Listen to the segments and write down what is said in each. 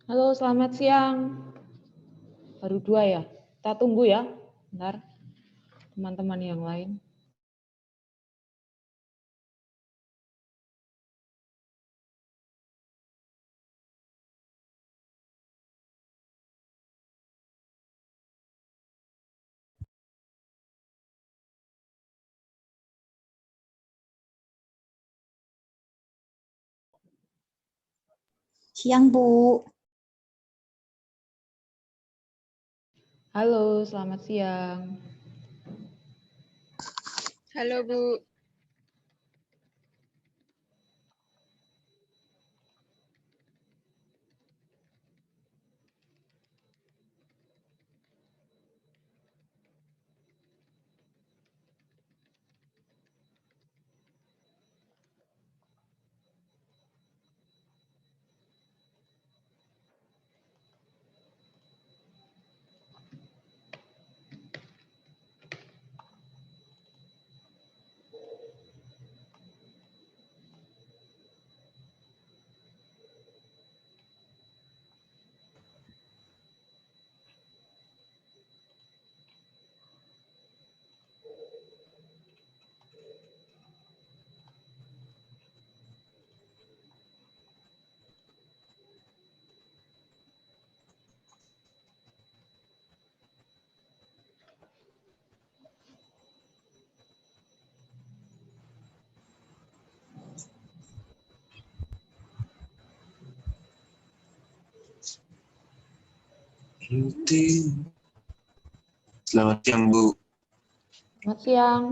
Halo, selamat siang. Baru 2 ya? Kita tunggu ya, bentar. Teman-teman yang lain. Siang, Bu. Halo, selamat siang. Halo, Bu. Selamat siang, Bu. Selamat siang.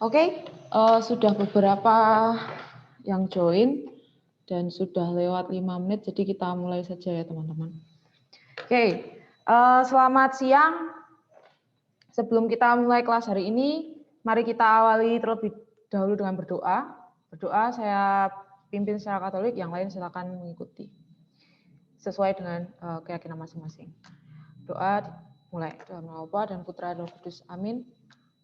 Oke, sudah beberapa yang join dan sudah lewat 5 menit, jadi kita mulai saja ya teman-teman. Oke, selamat siang. Sebelum kita mulai kelas hari ini, mari kita awali terlebih dahulu dengan berdoa. Berdoa saya pimpin secara Katolik, yang lain silakan mengikuti sesuai dengan keyakinan masing-masing. Doa mulai dalam nama Bapa dan Putra dan Roh Kudus. Amin.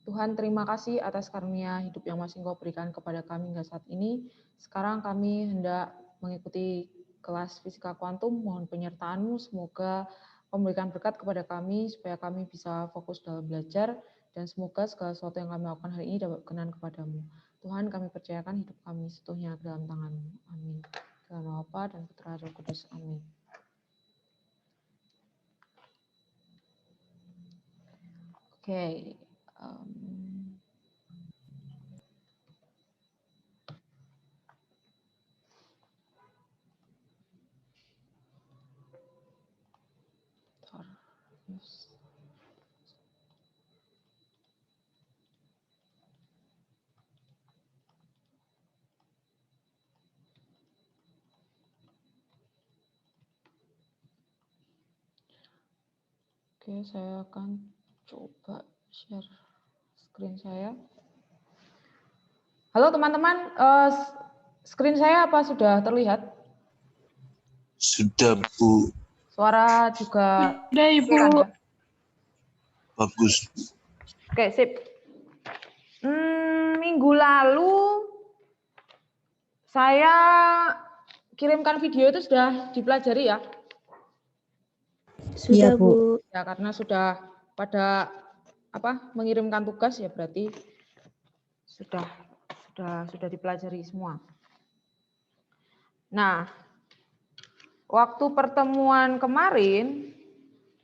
Tuhan, terima kasih atas karunia hidup yang masih Engkau berikan kepada kami hingga saat ini. Sekarang kami hendak mengikuti kelas fisika kuantum. Mohon penyertaan-Mu, semoga memberikan berkat kepada kami supaya kami bisa fokus dalam belajar, dan semoga segala sesuatu yang kami lakukan hari ini dapat berkenan kepada-Mu. Tuhan, kami percayakan hidup kami sepenuhnya dalam tangan-Mu. Amin. Dalam nama Bapa dan Putra dan Roh Kudus. Amin. Oke. Oke, saya akan coba share screen saya. Halo teman-teman, screen saya apa sudah terlihat? Sudah, Bu. Suara juga Sudah, Ibu. oke kan ya? Bagus. Oke, sip. Minggu lalu saya kirimkan video itu sudah dipelajari ya? Sudah, Bu. Ya, karena sudah pada mengirimkan tugas ya berarti sudah dipelajari semua. Nah, waktu pertemuan kemarin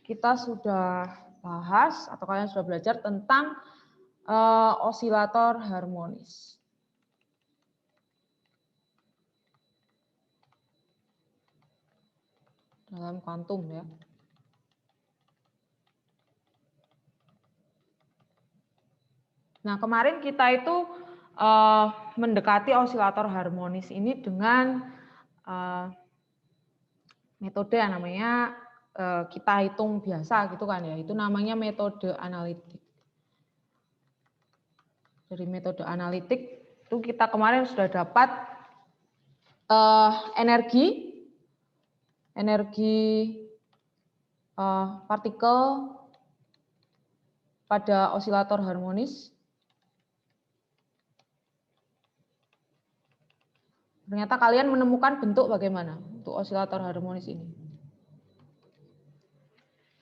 kita sudah bahas atau kalian sudah belajar tentang osilator harmonis. Dalam kuantum ya. Nah, kemarin kita itu mendekati osilator harmonis ini dengan metode yang namanya kita hitung biasa gitu kan ya. Itu namanya metode analitik. Dari metode analitik itu kita kemarin sudah dapat energi partikel pada osilator harmonis. Ternyata kalian menemukan bentuk bagaimana untuk osilator harmonis ini.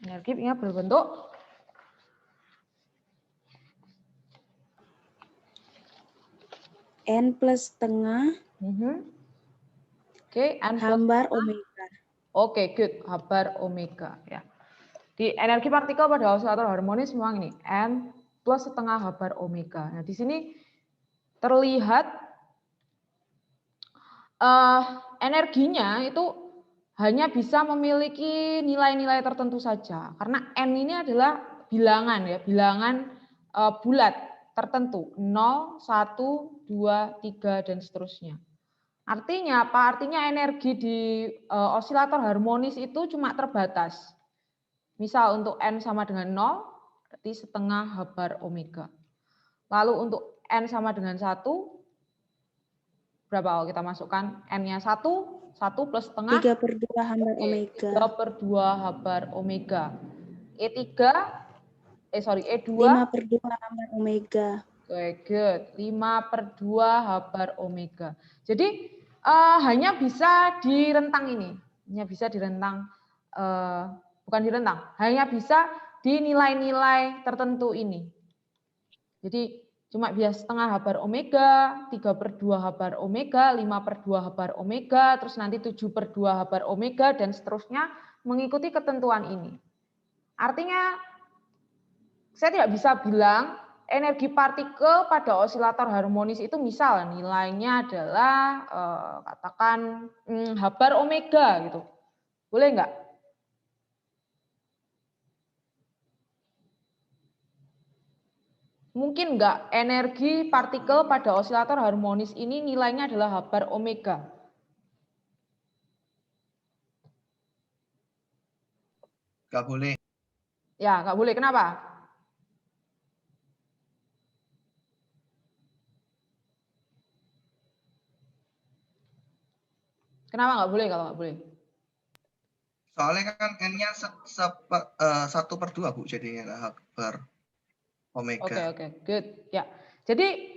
Energinya berbentuk N plus setengah Oke, N plus hambar omega. Oke, good. Habar omega ya. Di energi partikel pada osilator harmonis memang ini N plus setengah habar omega. Nah, di sini terlihat energinya itu hanya bisa memiliki nilai-nilai tertentu saja. Karena N ini adalah bilangan ya, bilangan bulat tertentu. 0, 1, 2, 3, dan seterusnya. Artinya apa? Artinya energi di osilator harmonis itu cuma terbatas. Misal untuk N sama dengan 0, berarti setengah habar omega. Lalu untuk N sama dengan 1, berapa kalau kita masukkan? N-nya 1 plus setengah. 3/2 hambar omega. 3/2 habar omega. E2. 5/2 hambar omega. Oke, good. 5/2 habar omega. Jadi hanya bisa di rentang ini. Hanya bisa di rentang, bukan di rentang, hanya bisa di nilai-nilai tertentu ini. Jadi cuma biasa setengah habar omega, 3/2 habar omega, 5/2 habar omega, terus nanti 7/2 habar omega, dan seterusnya mengikuti ketentuan ini. Artinya, saya tidak bisa bilang energi partikel pada osilator harmonis itu misal nilainya adalah katakan habar omega gitu. Boleh nggak? Mungkin nggak energi partikel pada osilator harmonis ini nilainya adalah habar omega? Nggak boleh. Ya, nggak boleh. Kenapa? Kenapa nggak boleh kalau nggak boleh? Soalnya kan N-nya 1/2, Bu, jadinya habar omega. Oke, good. Ya, jadi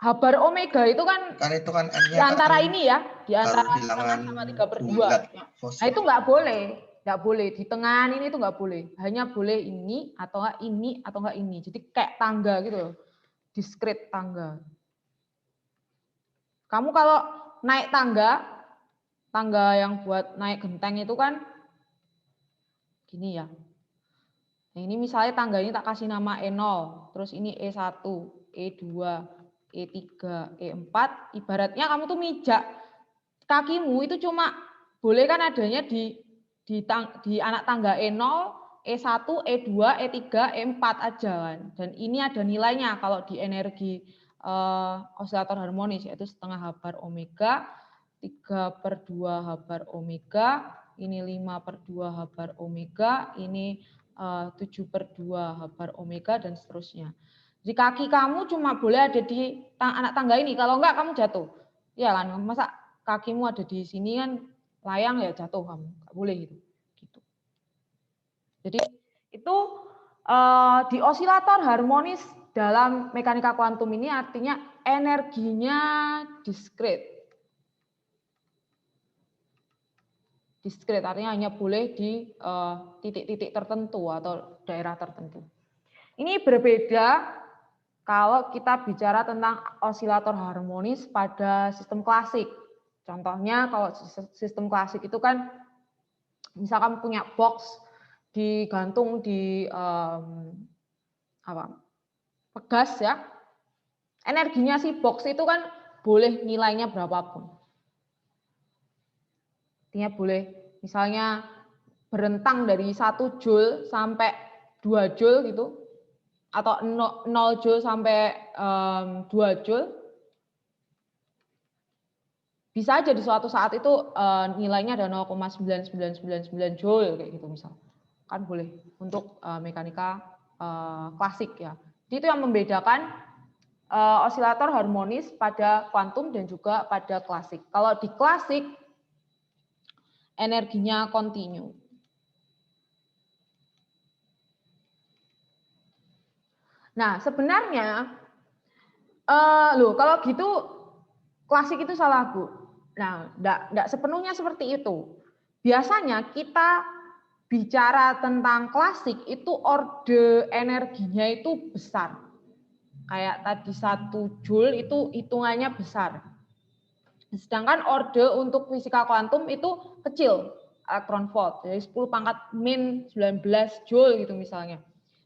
habar omega itu kan Itu kan N-nya di antara kan ini ya, di antara bilangan setengah sama 3/2. bulat. Nah, itu nggak boleh. Nggak boleh. Di tengah ini itu nggak boleh. Hanya boleh ini atau nggak ini. Jadi kayak tangga gitu loh. Diskret tangga. Kamu kalau naik tangga yang buat naik genteng itu kan gini ya. Nah, ini misalnya tangga ini tak kasih nama E0, terus ini E1, E2, E3, E4, ibaratnya kamu tuh mijak kakimu itu cuma boleh kan adanya di anak tangga E0, E1, E2, E3, E4 aja kan. Dan ini ada nilainya kalau di energi osilator harmonis, yaitu setengah habar omega, 3/2 habar omega, ini 5/2 habar omega, ini 7/2 habar omega, dan seterusnya. Jadi kaki kamu cuma boleh ada di anak tangga ini, kalau enggak kamu jatuh. Ya kan, masa kakimu ada di sini kan layang ya jatuh kamu, nggak boleh gitu. Jadi itu di osilator harmonis dalam mekanika kuantum ini artinya energinya diskret. Diskret artinya hanya boleh di titik-titik tertentu atau daerah tertentu. Ini berbeda kalau kita bicara tentang osilator harmonis pada sistem klasik. Contohnya kalau sistem klasik itu kan misalkan punya box digantung di pegas ya. Energinya si box itu kan boleh nilainya berapapun. Artinya boleh misalnya berentang dari 1 joule sampai 2 joule gitu, atau 0 joule sampai 2 joule. Bisa aja di suatu saat itu nilainya ada 0,9999 joule kayak gitu misal. Kan boleh untuk mekanika klasik ya. Jadi itu yang membedakan osilator harmonis pada kuantum dan juga pada klasik. Kalau di klasik energinya kontinu. Nah, sebenarnya kalau gitu klasik itu salah, Bu. Nah, enggak sepenuhnya seperti itu. Biasanya kita bicara tentang klasik itu orde energinya itu besar. Kayak tadi 1 joule itu hitungannya besar. Sedangkan orde untuk fisika kuantum itu kecil, elektron volt, jadi 10⁻⁻19 joule gitu misalnya.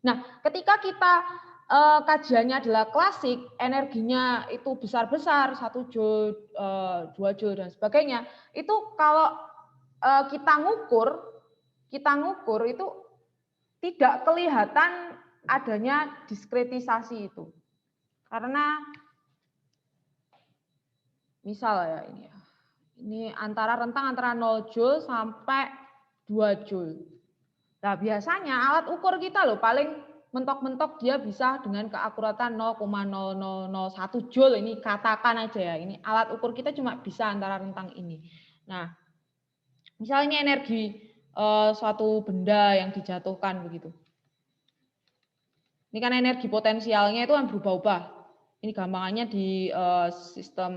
Nah, ketika kita kajiannya adalah klasik, energinya itu besar-besar, 1 joule, 2 joule dan sebagainya, itu kalau kita ngukur itu tidak kelihatan adanya diskretisasi itu. Karena misal ya ini rentang antara 0 joule sampai 2 joule. Nah, biasanya alat ukur kita paling mentok-mentok dia bisa dengan keakuratan 0,0001 joule. Ini katakan aja ya, ini alat ukur kita cuma bisa antara rentang ini. Nah, misalnya energi suatu benda yang dijatuhkan begitu. Ini kan energi potensialnya itu kan berubah-ubah. Ini gampangannya di sistem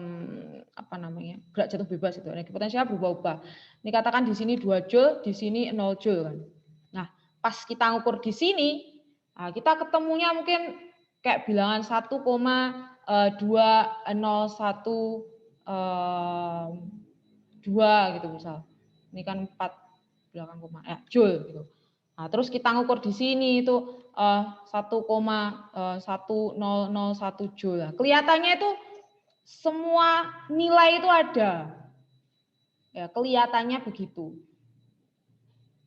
gerak jatuh bebas itu, energi potensial berubah-ubah. Ini katakan di sini 2 joule, di sini 0 joule kan. Nah, pas kita ngukur di sini, kita ketemunya mungkin kayak bilangan 1,201,2 gitu misal. Ini kan 4 belakang koma joule gitu. Nah, terus kita ngukur di sini itu 1,1001 joule. Kelihatannya itu semua nilai itu ada. Ya, kelihatannya begitu.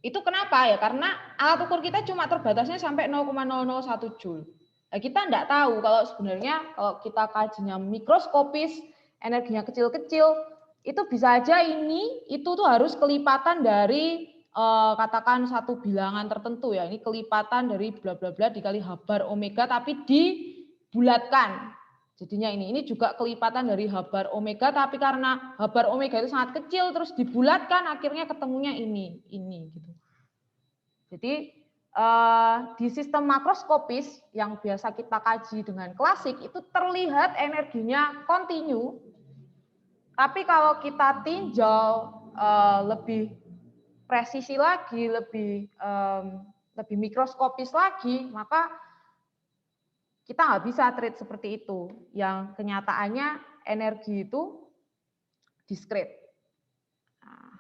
Itu kenapa ya? Karena alat ukur kita cuma terbatasnya sampai 0,001 joule. Nah, kita enggak tahu kalau sebenarnya kalau kita kajinya mikroskopis, energinya kecil-kecil, itu bisa aja itu tuh harus kelipatan dari katakan satu bilangan tertentu ya, ini kelipatan dari bla bla bla dikali H bar omega tapi dibulatkan. Jadinya ini juga kelipatan dari H bar omega tapi karena H bar omega itu sangat kecil terus dibulatkan akhirnya ketemunya ini gitu. Jadi di sistem makroskopis yang biasa kita kaji dengan klasik itu terlihat energinya kontinu. Tapi kalau kita tinjau lebih presisi lagi, lebih mikroskopis lagi, maka kita nggak bisa treat seperti itu. Yang kenyataannya energi itu diskret. Nah,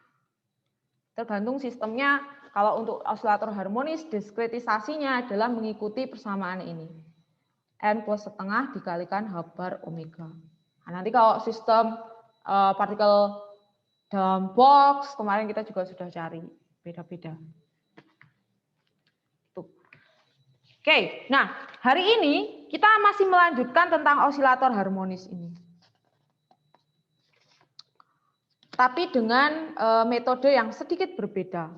tergantung sistemnya. Kalau untuk osilator harmonis, diskretisasinya adalah mengikuti persamaan ini. N plus setengah dikalikan H bar omega. Nah, nanti kalau sistem partikel dalam box, kemarin kita juga sudah cari, beda-beda. Oke, nah hari ini kita masih melanjutkan tentang osilator harmonis ini. Tapi dengan metode yang sedikit berbeda.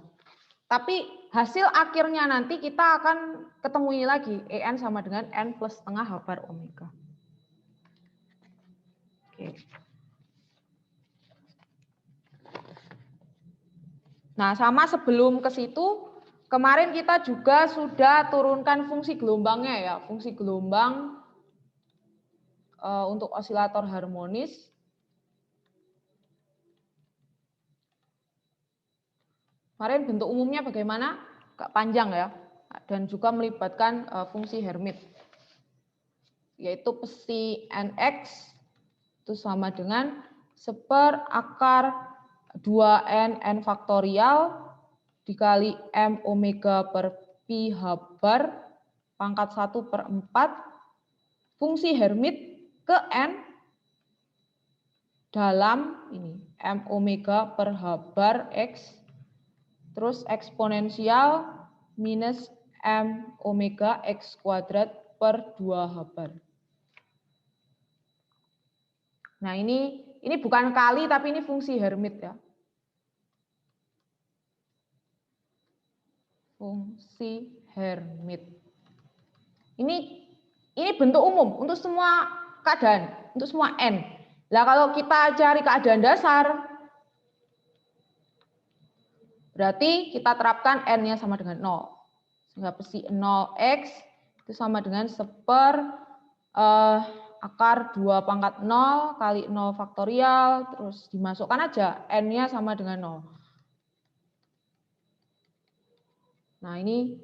Tapi hasil akhirnya nanti kita akan ketemui lagi, En sama dengan N plus setengah H bar omega. Oke. Nah, sama sebelum ke situ, kemarin kita juga sudah turunkan fungsi gelombangnya ya, fungsi gelombang untuk osilator harmonis. Kemarin bentuk umumnya bagaimana? Agak panjang ya, dan juga melibatkan fungsi Hermite, yaitu psi nx itu sama dengan 1/akar 2n n faktorial dikali m omega per pi h bar pangkat 1/4 fungsi Hermite ke n dalam ini m omega per h bar x terus eksponensial minus m omega x kuadrat per 2h bar. Nah, ini bukan kali tapi ini fungsi Hermite ya. Fungsi Hermite. Ini bentuk umum untuk semua keadaan, untuk semua n. Nah, kalau kita cari keadaan dasar, berarti kita terapkan n-nya sama dengan 0. Sehingga psi 0x itu sama dengan 1/akar 2 pangkat 0 kali 0 faktorial, terus dimasukkan aja n-nya sama dengan 0. Nah, ini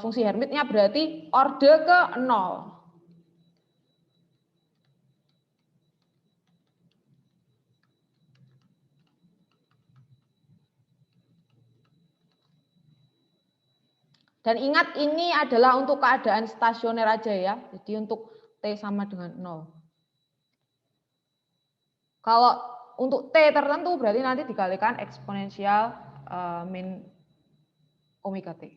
fungsi Hermite-nya berarti orde ke 0. Dan ingat ini adalah untuk keadaan stasioner aja ya. Jadi untuk T sama dengan 0. Kalau untuk T tertentu berarti nanti dikalikan eksponensial min omega T.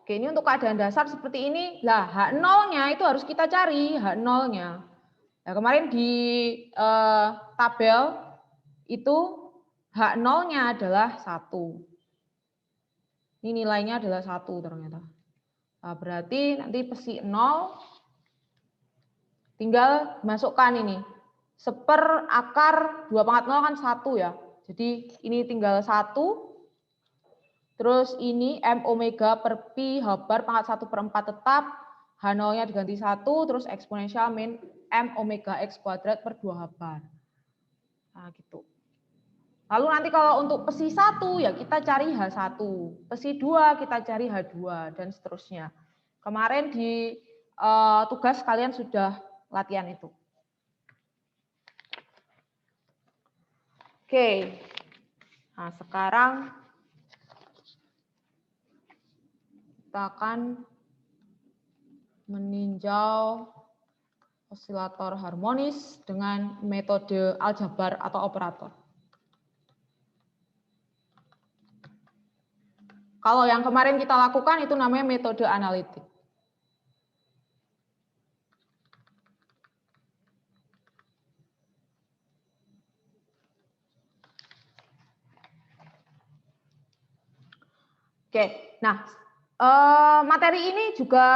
Oke, ini untuk keadaan dasar seperti ini. Lah, H0-nya itu harus kita cari, H0-nya. Nah, kemarin di tabel itu H0-nya adalah 1. Ini nilainya adalah 1 ternyata. Nah, berarti nanti psi 0 tinggal masukkan ini. 1/akar 2/0 kan 1 ya. Jadi ini tinggal 1. Terus ini m omega per pi h bar pangkat 1/4 tetap. H0-nya diganti 1, terus eksponensial min m omega x kuadrat per 2h bar. Nah, gitu. Lalu nanti kalau untuk psi 1 ya kita cari H1, psi 2 kita cari H2 dan seterusnya. Kemarin di tugas kalian sudah latihan itu. Oke. Nah, sekarang kita akan meninjau osilator harmonis dengan metode aljabar atau operator. Kalau yang kemarin kita lakukan itu namanya metode analitik. Oke, nah materi ini juga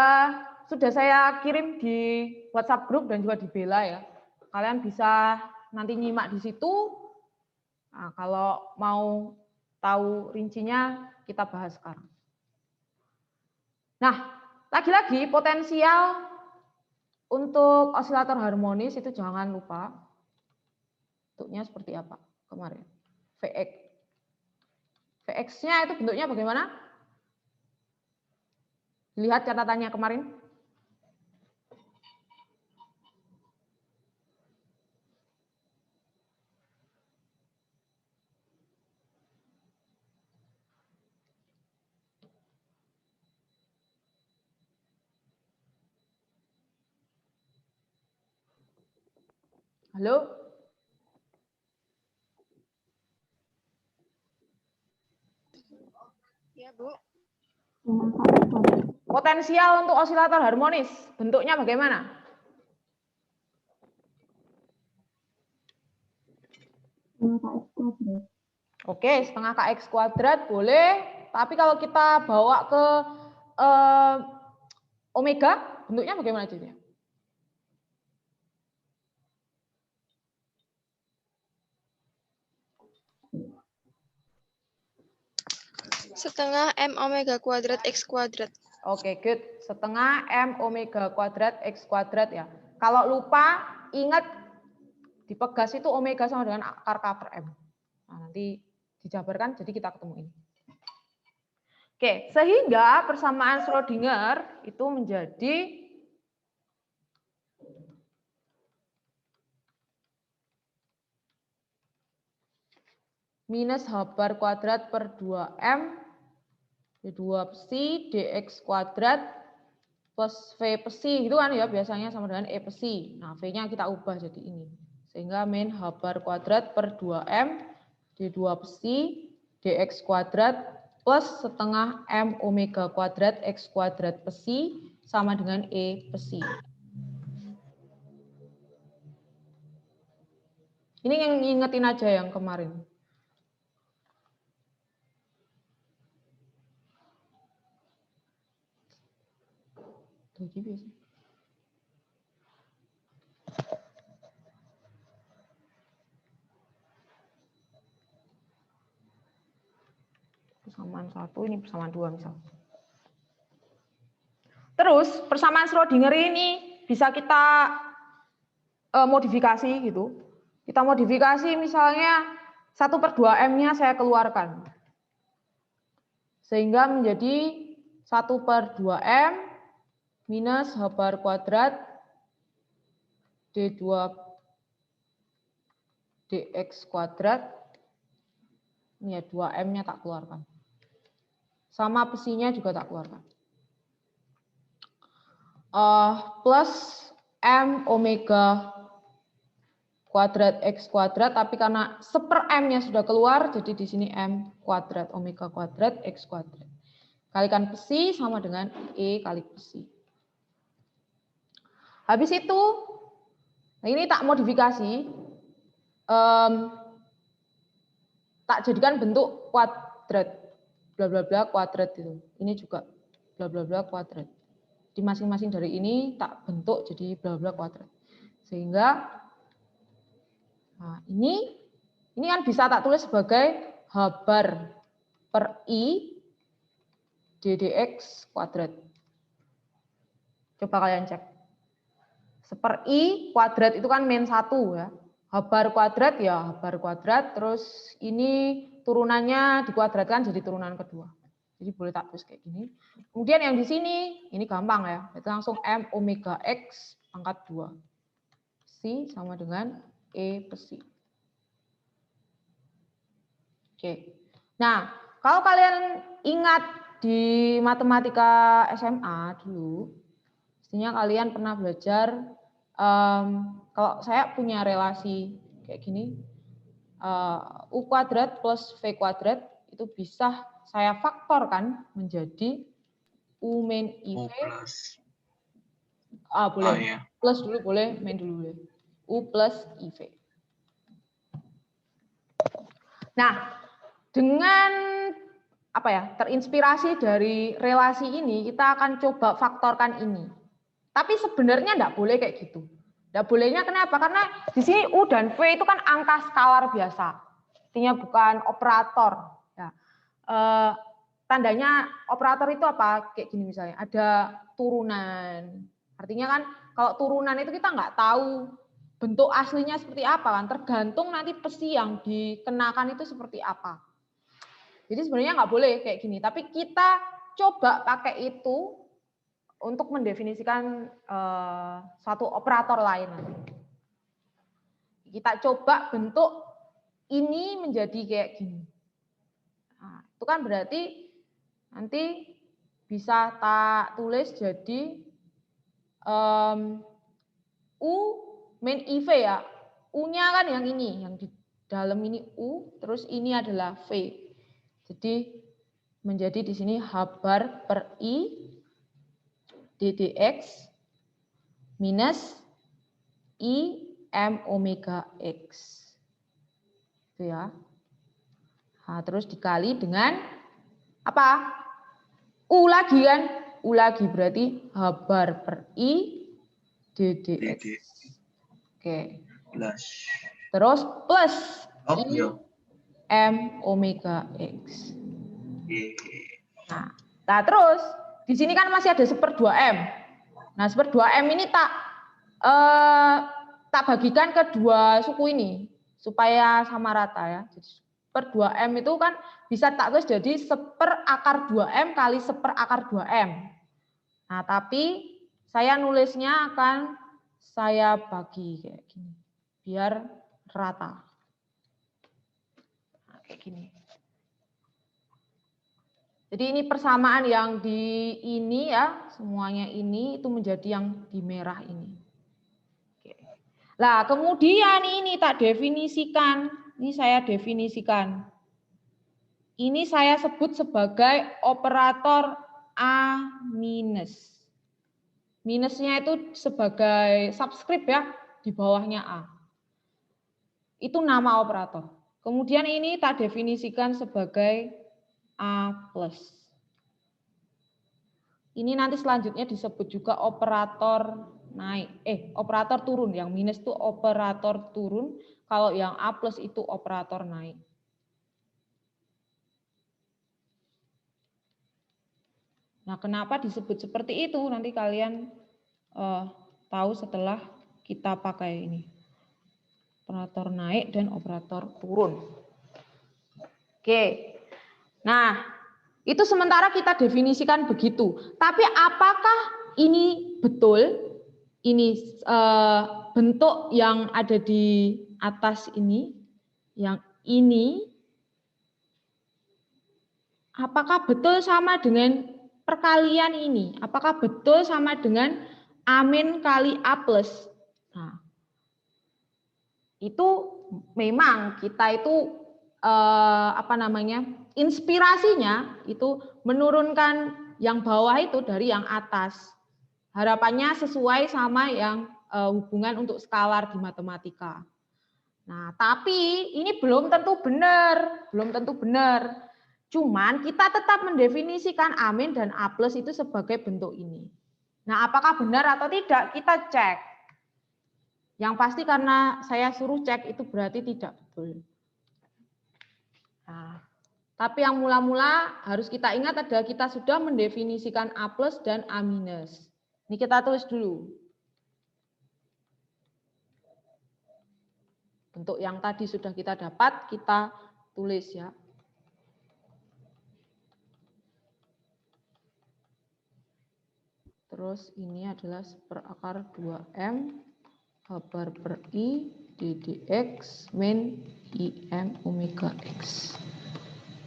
sudah saya kirim di WhatsApp group dan juga di Bella ya. Kalian bisa nanti nyimak di situ. Nah, kalau mau tahu rincinya kita bahas sekarang. Nah, lagi-lagi potensial untuk osilator harmonis itu jangan lupa bentuknya seperti apa kemarin. Vx. Vx-nya itu bentuknya bagaimana? Lihat catatannya kemarin. Halo? Ya, Bu. Potensial untuk osilator harmonis, bentuknya bagaimana? Oke, setengah kx kuadrat boleh, tapi kalau kita bawa ke omega, bentuknya bagaimana jadinya? Setengah M omega kuadrat X kuadrat. Oke, good. Setengah M omega kuadrat X kuadrat ya. Kalau lupa, ingat di Pegas itu omega sama dengan akar K per M. Nah, nanti dijabarkan, jadi kita ketemu ini. Oke, sehingga persamaan Schrödinger itu menjadi minus H bar kuadrat per 2M D2 psi dx kuadrat plus V psi gitu kan ya, biasanya sama dengan E psi. Nah, V-nya kita ubah jadi ini. Sehingga min H bar kuadrat per 2M D2 psi dx kuadrat plus setengah M omega kuadrat X kuadrat psi sama dengan E psi. Ini yang ngingetin aja yang kemarin. Persamaan 1, ini persamaan 2 misal. Terus persamaan Schrödinger ini bisa kita modifikasi gitu. Kita modifikasi misalnya 1/2M-nya saya keluarkan. Sehingga menjadi 1/2M minus H bar kuadrat D2 dx kuadrat. Ini ya 2M-nya tak keluarkan. Sama pesinya juga tak keluarkan. Plus M omega kuadrat X kuadrat, tapi karena 1/M-nya sudah keluar, jadi di sini M kuadrat omega kuadrat X kuadrat. Kalikan psi sama dengan E kali psi. Habis itu, nah ini tak modifikasi, tak jadikan bentuk kuadrat, bla bla bla kuadrat itu. Ini juga bla bla bla kuadrat. Di masing-masing dari ini tak bentuk jadi bla bla kuadrat. Sehingga nah ini kan bisa tak tulis sebagai H bar per I ddx kuadrat. Coba kalian cek. 1/I kuadrat itu kan min 1 ya. H bar kuadrat ya H bar kuadrat, terus ini turunannya dikuadratkan jadi turunan kedua. Jadi boleh tak tulis kayak gini. Kemudian yang di sini, ini gampang ya. Itu langsung M omega X pangkat 2. Psi sama dengan E psi. Oke. Nah, kalau kalian ingat di matematika SMA dulu, pastinya kalian pernah belajar, kalau saya punya relasi kayak gini, U kuadrat plus V kuadrat itu bisa saya faktorkan menjadi U min IV. Boleh. iya. Plus dulu boleh, min dulu boleh. U plus IV. Nah, dengan terinspirasi dari relasi ini, kita akan coba faktorkan ini. Tapi sebenarnya enggak boleh kayak gitu. Enggak bolehnya kenapa? Karena di sini U dan V itu kan angka skalar biasa. Artinya bukan operator. Ya. Tandanya operator itu apa? Kayak gini misalnya, ada turunan. Artinya kan kalau turunan itu kita nggak tahu bentuk aslinya seperti apa kan, tergantung nanti pesi yang dikenakan itu seperti apa. Jadi sebenarnya nggak boleh kayak gini, tapi kita coba pakai itu untuk mendefinisikan suatu operator lain. Kita coba bentuk ini menjadi kayak gini. Nah, itu kan berarti nanti bisa tak tulis jadi U min IV ya. U-nya kan yang ini, yang di dalam ini U, terus ini adalah V. Jadi menjadi di sini H bar per I ddx minus I M omega X. Itu ya. Nah, terus dikali dengan apa? U lagi kan? U lagi berarti H bar per I ddx. Oke. Plus. Terus plus Oh, I iya. M omega X. Nah, terus di sini kan masih ada 1/2M. Nah, 1/2M ini tak bagikan ke dua suku ini supaya sama rata ya. Jadi 1/2M itu kan bisa tak tulis jadi 1/2M kali 1/2M. Nah, tapi saya nulisnya akan saya bagi kayak gini biar rata. Nah, kayak gini. Jadi ini persamaan yang di ini ya, semuanya ini itu menjadi yang di merah ini. Oke. Nah, kemudian ini tak definisikan. Ini saya definisikan. Ini saya sebut sebagai operator A-. Minusnya itu sebagai subscript ya, di bawahnya A. Itu nama operator. Kemudian ini tak definisikan sebagai A+. Ini nanti selanjutnya disebut juga operator naik. Operator turun. Yang minus itu operator turun. Kalau yang A+ itu operator naik. Nah, kenapa disebut seperti itu? Nanti kalian tahu setelah kita pakai ini. Operator naik dan operator turun. Oke. Nah, itu sementara kita definisikan begitu. Tapi apakah ini betul? Ini bentuk yang ada di atas ini, yang ini, apakah betul sama dengan perkalian ini? Apakah betul sama dengan A- kali A+? Nah, itu memang kita itu inspirasinya itu menurunkan yang bawah itu dari yang atas. Harapannya sesuai sama yang hubungan untuk skalar di matematika. Nah, tapi ini belum tentu benar, Cuman kita tetap mendefinisikan A- dan A+ itu sebagai bentuk ini. Nah, apakah benar atau tidak? Kita cek. Yang pasti karena saya suruh cek itu berarti tidak betul. Nah, tapi yang mula-mula harus kita ingat adalah kita sudah mendefinisikan A+ dan A-. Ini kita tulis dulu. Bentuk yang tadi sudah kita dapat, kita tulis ya. Terus ini adalah 1/2M kabar per I ddx min IM omega X.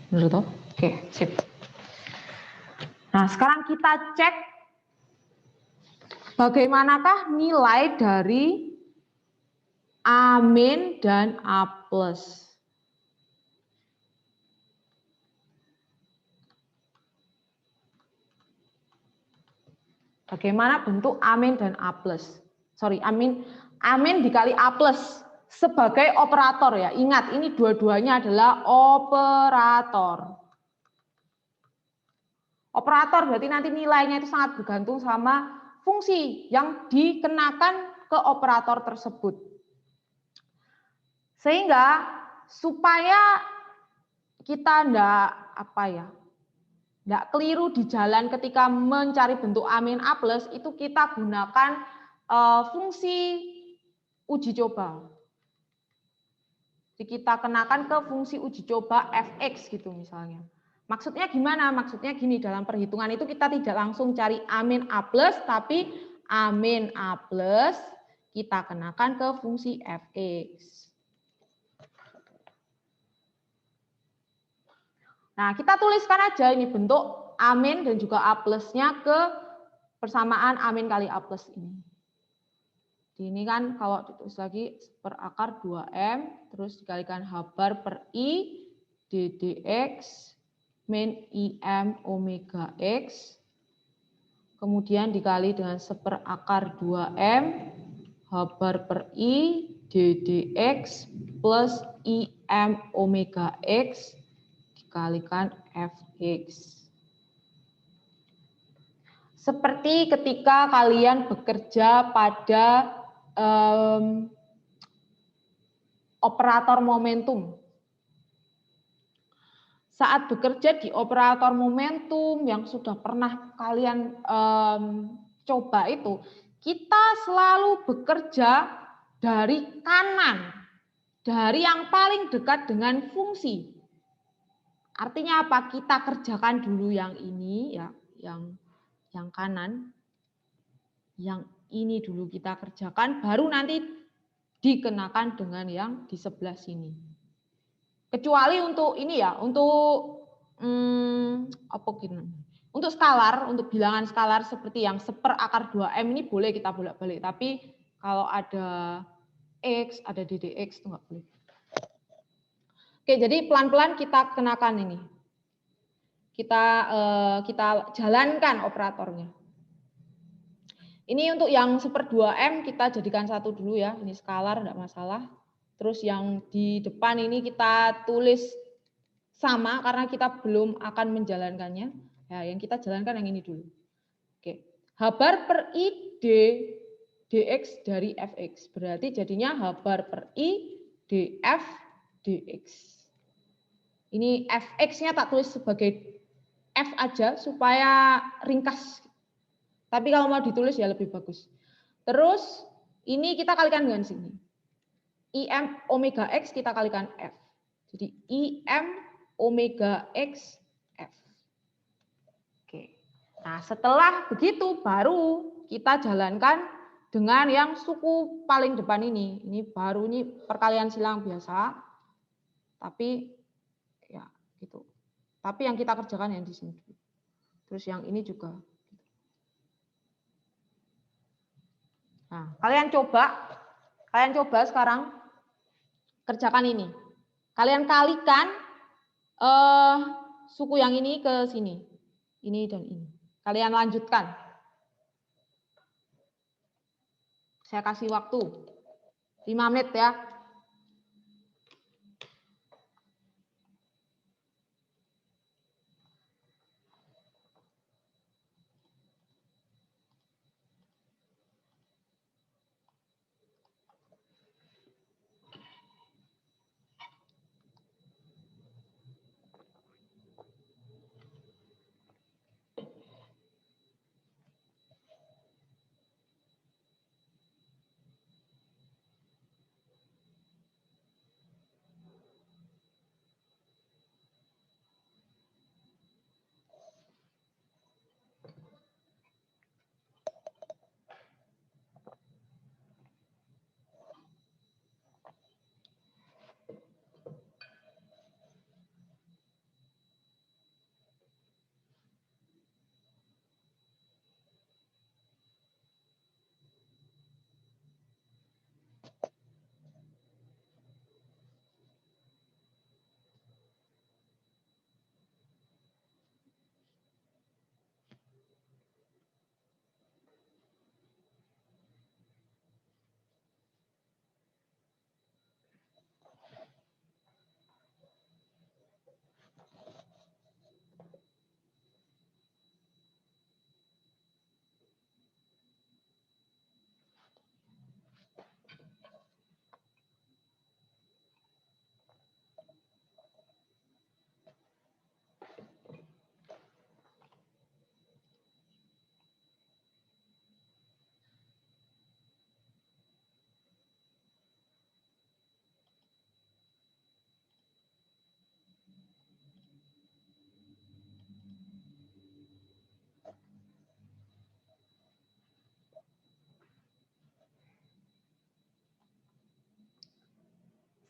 Benar toh? Oke, sip. Nah, sekarang kita cek bagaimanakah nilai dari A- dan A+. Bagaimana bentuk A- dan A+. Sorry, A- dikali A+ sebagai operator ya. Ingat, ini dua-duanya adalah operator. Operator berarti nanti nilainya itu sangat bergantung sama fungsi yang dikenakan ke operator tersebut. Sehingga supaya kita enggak keliru di jalan ketika mencari bentuk A-, A+, itu kita gunakan fungsi uji coba. Jadi kita kenakan ke fungsi uji coba fx gitu misalnya. Maksudnya gimana? Maksudnya gini, dalam perhitungan itu kita tidak langsung cari A-, A+, tapi A-, A+, kita kenakan ke fungsi fx. Nah, kita tuliskan aja ini bentuk A- dan juga A+-nya ke persamaan A- kali A+ ini. Ini kan kalau ditulis lagi 1/2M, terus dikalikan H bar per I ddx min IM omega X, kemudian dikali dengan 1/2M H bar per I ddx plus IM omega X dikalikan fx. Seperti ketika kalian bekerja pada operator momentum. saat bekerja di operator momentum yang sudah pernah kalian coba itu, kita selalu bekerja dari kanan, dari yang paling dekat dengan fungsi. Artinya apa? Kita kerjakan dulu yang ini, ya, yang kanan, yang ini dulu kita kerjakan, baru nanti dikenakan dengan yang di sebelah sini. Kecuali untuk ini ya, untuk apa gitu? Untuk skalar, untuk bilangan skalar seperti yang seper akar 2M ini boleh kita bolak-balik. Tapi kalau ada X, ada DDX itu nggak boleh. Oke, jadi pelan-pelan kita kenakan ini. Kita jalankan operatornya. Ini untuk yang seper 2M kita jadikan satu dulu ya. Ini skalar, enggak masalah. Terus yang di depan ini kita tulis sama karena kita belum akan menjalankannya. Ya, yang kita jalankan yang ini dulu. Oke. H bar per I dx dari fx. Berarti jadinya H bar per I df dx. Ini fx-nya tak tulis sebagai f aja supaya ringkas. Tapi kalau mau ditulis ya lebih bagus. Terus ini kita kalikan dengan sini. IM omega X kita kalikan F. Jadi IM omega X F. Oke. Nah, setelah begitu baru kita jalankan dengan yang suku paling depan ini. Ini baru ini perkalian silang biasa. Tapi ya gitu. Tapi yang kita kerjakan yang di sini. Terus yang ini juga. Nah, kalian coba sekarang kerjakan ini. Kalian kalikan suku yang ini ke sini. Ini dan ini. Kalian lanjutkan. Saya kasih waktu 5 menit ya.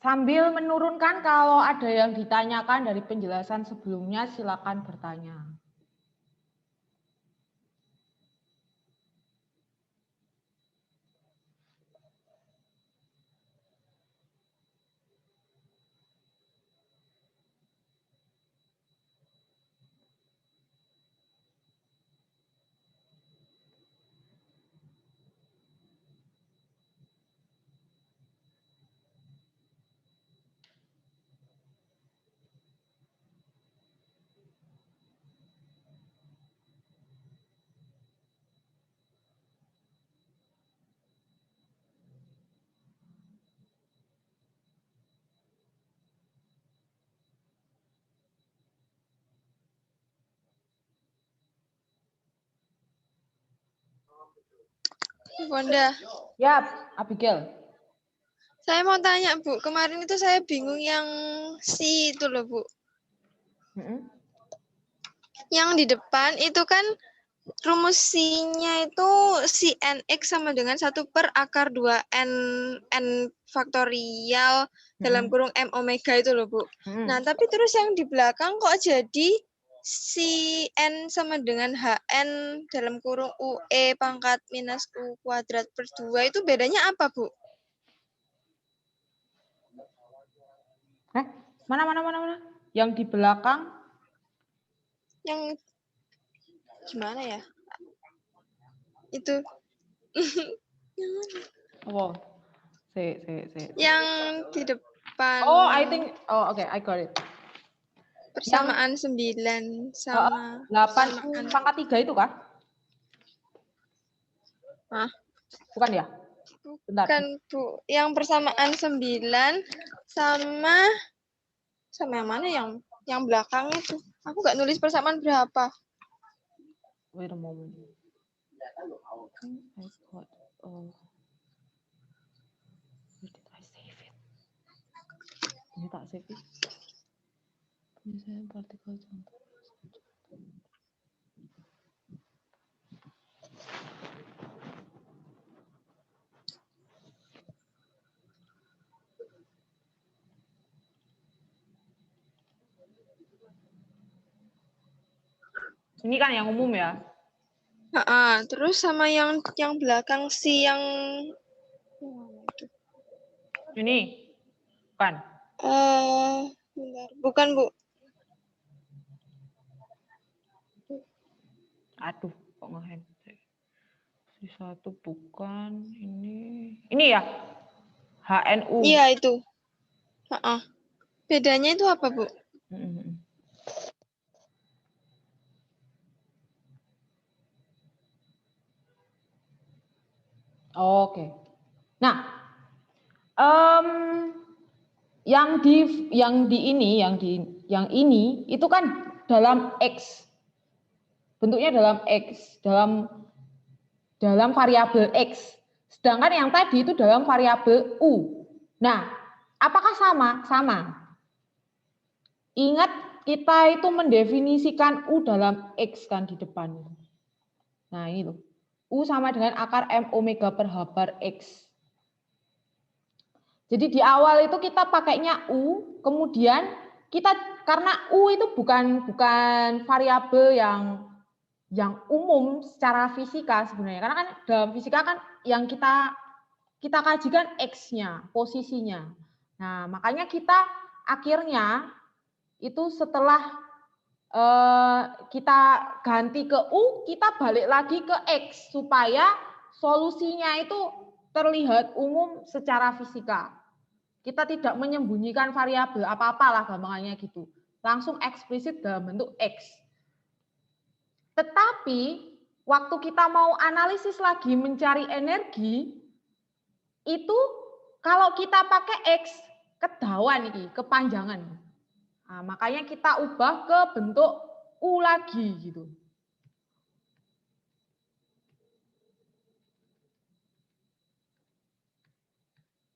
Sambil menurunkan kalau ada yang ditanyakan dari penjelasan sebelumnya, silakan bertanya. Bonda. Yap, Abigail. Saya mau tanya, Bu. Kemarin itu saya bingung yang si itu loh, Bu. Mm-mm. Yang di depan itu kan rumus si-nya itu si nx sama dengan 1 per akar 2 n faktorial dalam kurung m omega itu loh, Bu. Mm-mm. Nah, tapi terus yang di belakang kok jadi si n sama dengan hn dalam kurung ue pangkat minus u kuadrat per 2 itu bedanya apa, Bu? Mana? Yang di belakang? Yang gimana ya? Itu. Oh, see. Yang di depan Oh, okay, I got it. persamaan 9 sama 8 pangkat 3 itu kah? Hah? Bukan ya? Bentar. Bukan, Bu. Yang persamaan 9 sama yang mana yang belakang itu? Aku nggak nulis persamaan berapa. Wait a moment. I got, where did I save it? Ini tak save it. Misalnya partikel contoh. Ini kan yang umum ya? Terus sama yang belakang si yang Ini? Bukan? bentar. Bukan, Bu. Aduh, kok nge-hand. Si satu bukan, ini ya? HNU. Iya, itu. Bedanya itu apa, Bu? Oke. Nah, yang ini itu kan dalam X. Bentuknya dalam X, dalam variabel X. Sedangkan yang tadi itu dalam variabel U. Nah, apakah sama? Sama. Ingat kita itu mendefinisikan U dalam X kan di depan. Nah, ini loh. U sama dengan akar M omega per H bar X. Jadi di awal itu kita pakainya U, kemudian kita karena U itu bukan variabel yang umum secara fisika sebenarnya. Karena kan dalam fisika kan yang kita kajikan X-nya, posisinya. Nah, makanya kita akhirnya itu setelah kita ganti ke U, kita balik lagi ke X supaya solusinya itu terlihat umum secara fisika. Kita tidak menyembunyikan variabel apa-apalah gampangannya gitu. Langsung eksplisit dalam bentuk X. Tetapi waktu kita mau analisis lagi mencari energi, itu kalau kita pakai X, kedawan ini, kepanjangan. Nah, makanya kita ubah ke bentuk U lagi gitu.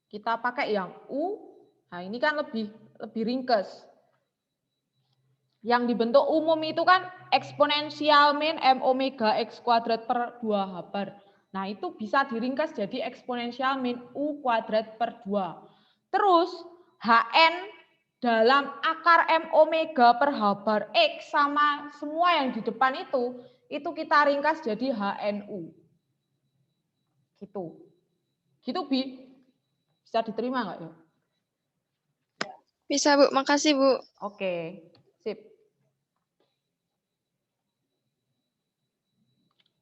Kita pakai yang U, nah ini kan lebih ringkes. Yang dibentuk umum itu kan eksponensial min M omega X kuadrat per 2 H bar. Nah itu bisa diringkas jadi eksponensial min U kuadrat per 2. Terus Hn dalam akar M omega per H bar X sama semua yang di depan itu kita ringkas jadi HNU. Gitu. Gitu, Bi. Bisa diterima nggak ya? Bisa, Bu. Makasih, Bu. Oke, sip.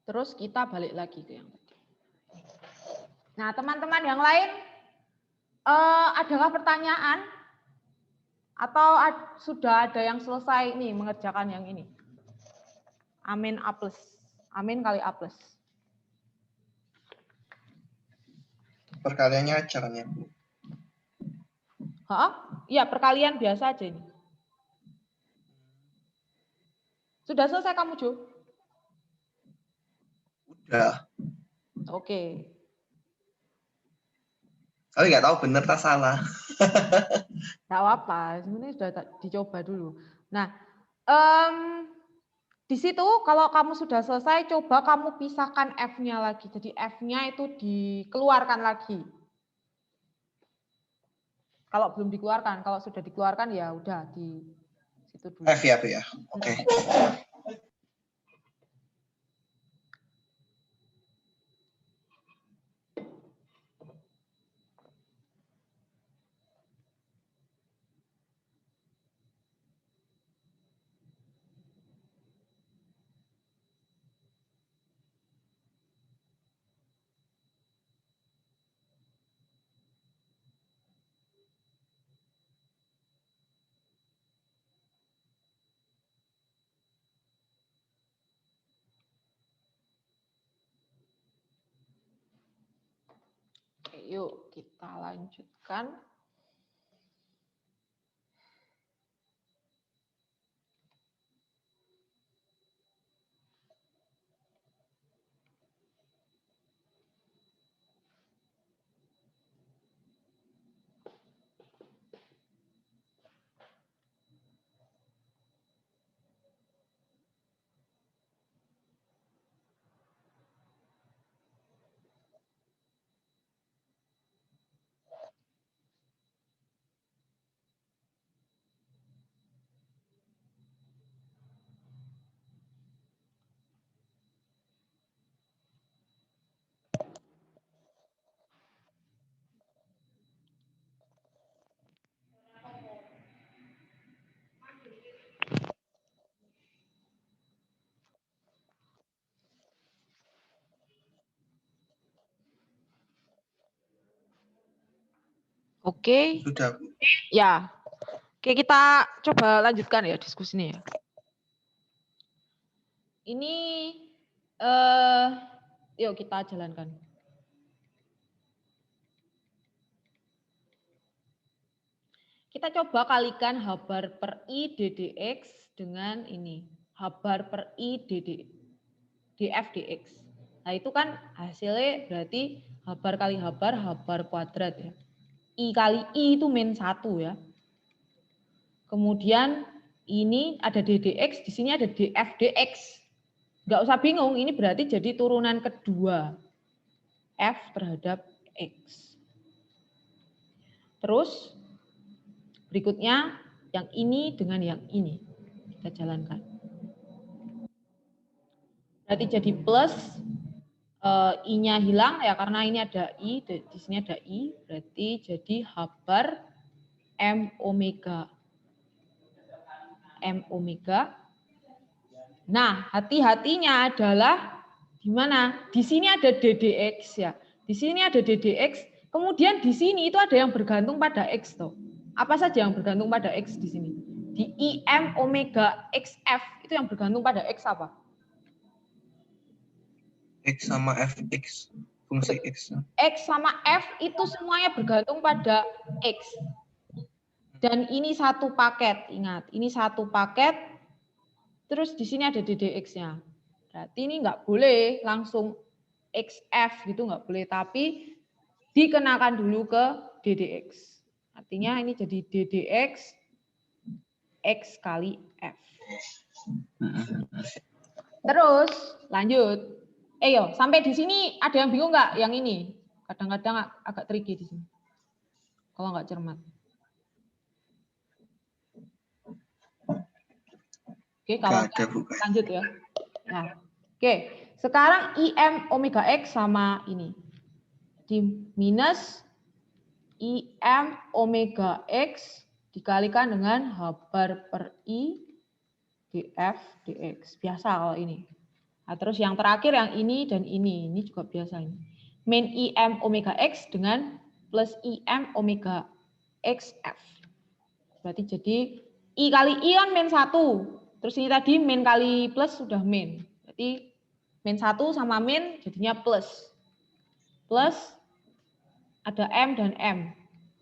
Terus kita balik lagi ke yang tadi. Nah, teman-teman yang lain, adakah pertanyaan? Atau sudah ada yang selesai nih mengerjakan yang ini? Amin A+. Amin kali A+. Perkaliannya aja kan ya, Bu? Iya, perkalian biasa aja ini. Sudah selesai kamu, Jo? Udah. Oke. Tapi nggak tahu bener tak salah. Nggak apa-apa, sebenarnya sudah dicoba dulu. Nah, di situ kalau kamu sudah selesai, coba kamu pisahkan F-nya lagi. Jadi F-nya itu dikeluarkan lagi. Kalau belum dikeluarkan, kalau sudah dikeluarkan ya udah di situ dulu. F ya, Bu ya. Oke. Oke, yuk kita lanjutkan. Oke. Sudah, Bu. Ya. Oke, kita coba lanjutkan ya diskusinya ya. Ini yuk kita jalankan. Kita coba kalikan H bar per I ddx dengan ini. H bar per I df dx. Nah itu kan hasilnya berarti H bar kali H bar kuadrat ya. I kali I itu min 1 ya. Kemudian ini ada ddx, di sini ada df dx. Nggak usah bingung, ini berarti jadi turunan kedua f terhadap x. Terus berikutnya yang ini dengan yang ini. Kita jalankan. Berarti jadi plus, I-nya hilang ya karena ini ada I, di sini ada I. Berarti jadi H bar M omega. M omega. Nah, hati-hatinya adalah di mana? Di sini ada ddx ya. Di sini ada ddx, kemudian di sini itu ada yang bergantung pada x toh. Apa saja yang bergantung pada x di sini? Di IM omega XF itu yang bergantung pada x apa? X sama Fx, fungsi X. X sama F itu semuanya bergantung pada X. Dan ini satu paket, ingat. Ini satu paket, terus di sini ada ddx-nya. Berarti ini nggak boleh langsung XF gitu, nggak boleh. Tapi dikenakan dulu ke ddx. Artinya ini jadi ddx X kali F. Terus lanjut. Yo, sampai di sini ada yang bingung nggak yang ini? Kadang-kadang agak tricky di sini. Kalau nggak cermat. Oke, kalau lanjut ya. Nah, oke. Sekarang IM omega X sama ini. Di minus IM omega X dikalikan dengan H bar per I df dx. Biasa kalau ini. Nah, terus yang terakhir yang ini dan ini juga biasa ini. Min IM omega X dengan plus IM omega XF. Berarti jadi I kali I kan min 1. Terus ini tadi min kali plus sudah min. Berarti min 1 sama min jadinya plus. Plus ada M dan M.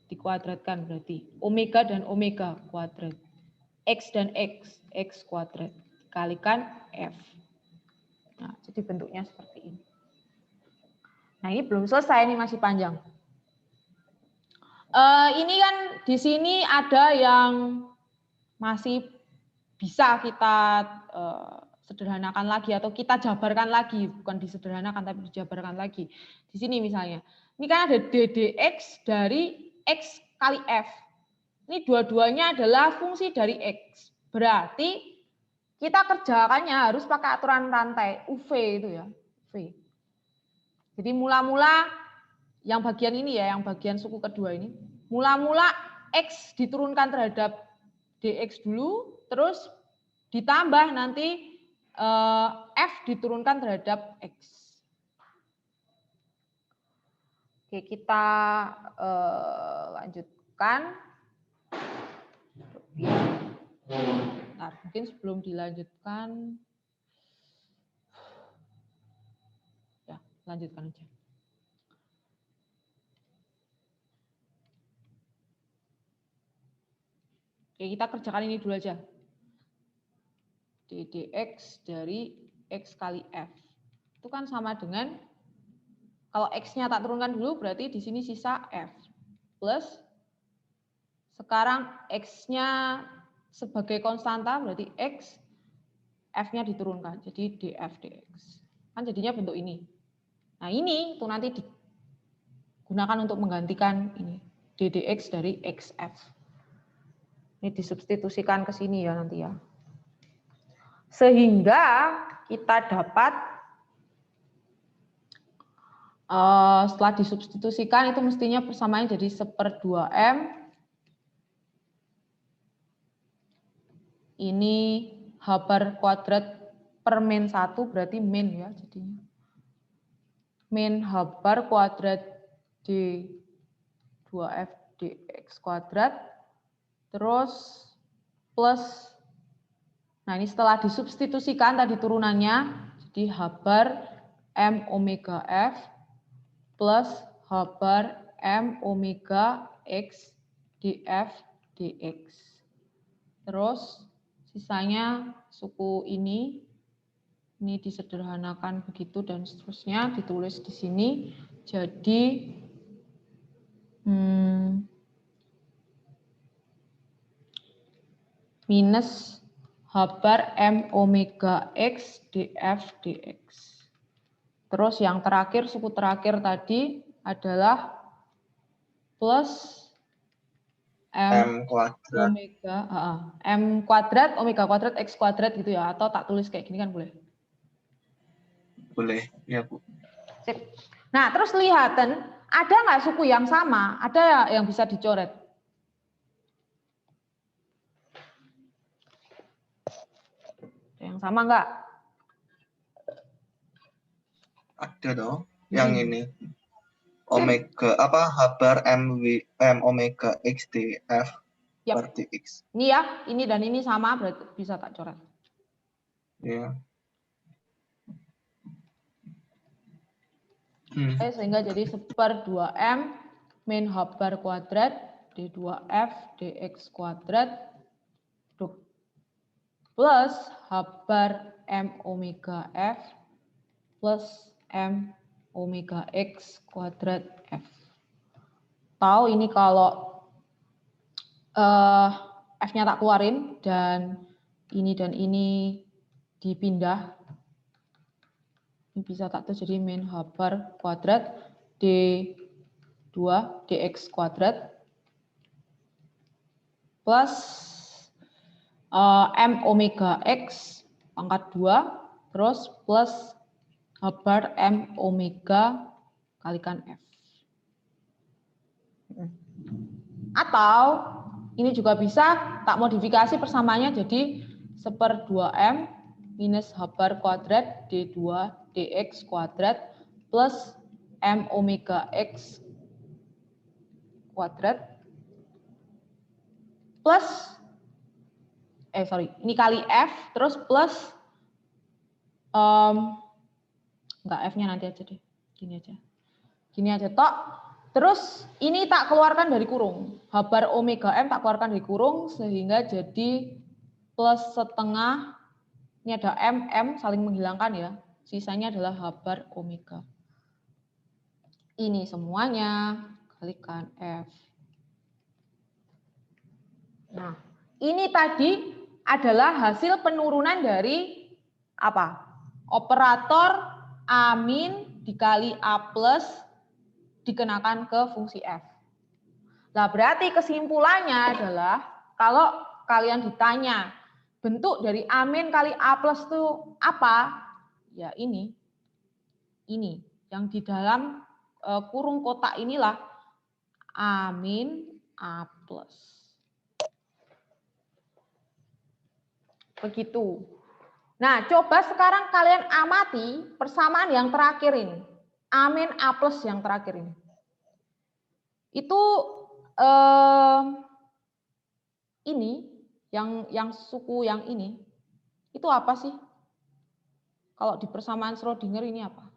Dikuadratkan berarti. Omega dan omega kuadrat. X dan X kuadrat. Dikalikan F. Nah, jadi bentuknya seperti ini. Nah, ini belum selesai, ini masih panjang. Ini kan di sini ada yang masih bisa kita sederhanakan lagi atau kita jabarkan lagi, bukan disederhanakan tapi dijabarkan lagi. Di sini misalnya, ini kan ada ddx dari x kali f. Ini dua-duanya adalah fungsi dari x. Berarti kita kerjakannya harus pakai aturan rantai UV itu ya, UV. Jadi mula-mula yang bagian ini ya, yang bagian suku kedua ini, mula-mula x diturunkan terhadap dx dulu, terus ditambah nanti f diturunkan terhadap x. Oke, kita lanjutkan. Nah, mungkin sebelum dilanjutkan, ya lanjutkan aja. Oke, kita kerjakan ini dulu aja. ddx dari x kali f. Itu kan sama dengan, kalau x-nya tak turunkan dulu, berarti di sini sisa f. Plus, sekarang x-nya sebagai konstanta, berarti x, f-nya diturunkan. Jadi df dx. Kan jadinya bentuk ini. Nah ini itu nanti digunakan untuk menggantikan ini. ddx dari xf. Ini disubstitusikan ke sini ya nanti ya. Sehingga kita dapat setelah disubstitusikan itu mestinya persamaannya jadi 1/2m. Ini h bar kuadrat per min 1 berarti min ya jadinya. Min h bar kuadrat d 2f dx kuadrat terus plus, nah ini setelah disubstitusikan tadi turunannya, jadi h bar m omega f plus h bar m omega x df dx. Terus sisanya suku ini disederhanakan begitu dan seterusnya ditulis di sini. Jadi minus h bar m omega x df dx. Terus yang terakhir, suku terakhir tadi adalah plus m kuadrat omega m kuadrat omega kuadrat x kuadrat gitu ya, atau tak tulis kayak gini kan boleh. boleh ya Bu. Sip. Nah terus lihatan ada nggak suku yang sama, ada yang bisa dicoret? Yang sama nggak? Ada dong yang ini omega apa h bar m omega x df Yap. per dx. Ini ya, ini dan ini sama berarti bisa tak coret. Ya. Oke, sehingga jadi 1/2m min h bar kuadrat d2f dx kuadrat plus h bar m omega f plus m omega x kuadrat f. Tahu ini kalau f-nya tak keluarin dan ini dipindah, ini bisa tak tuh jadi min h bar kuadrat d2 dx kuadrat plus m omega x pangkat 2 terus plus h bar m omega kalikan f. Atau ini juga bisa tak modifikasi persamaannya jadi 1/2m minus h bar kuadrat d2 dx kuadrat plus m omega x kuadrat plus ini kali f terus plus enggak, f-nya nanti aja deh, gini aja tok. Terus ini tak keluarkan dari kurung, h bar omega m tak keluarkan dari kurung sehingga jadi plus setengah, ini ada m saling menghilangkan ya, sisanya adalah h bar omega. Ini semuanya kalikan F. Nah, ini tadi adalah hasil penurunan dari apa? Operator A- dikali A+ dikenakan ke fungsi F. Nah, berarti kesimpulannya adalah kalau kalian ditanya bentuk dari A- kali A+ itu apa? Ya ini yang di dalam kurung kotak inilah A-, A+. Begitu. Nah, coba sekarang kalian amati persamaan yang terakhir ini. A-, A+ yang terakhir ini. Itu ini yang suku yang ini itu apa sih? Kalau di persamaan Schrödinger ini apa?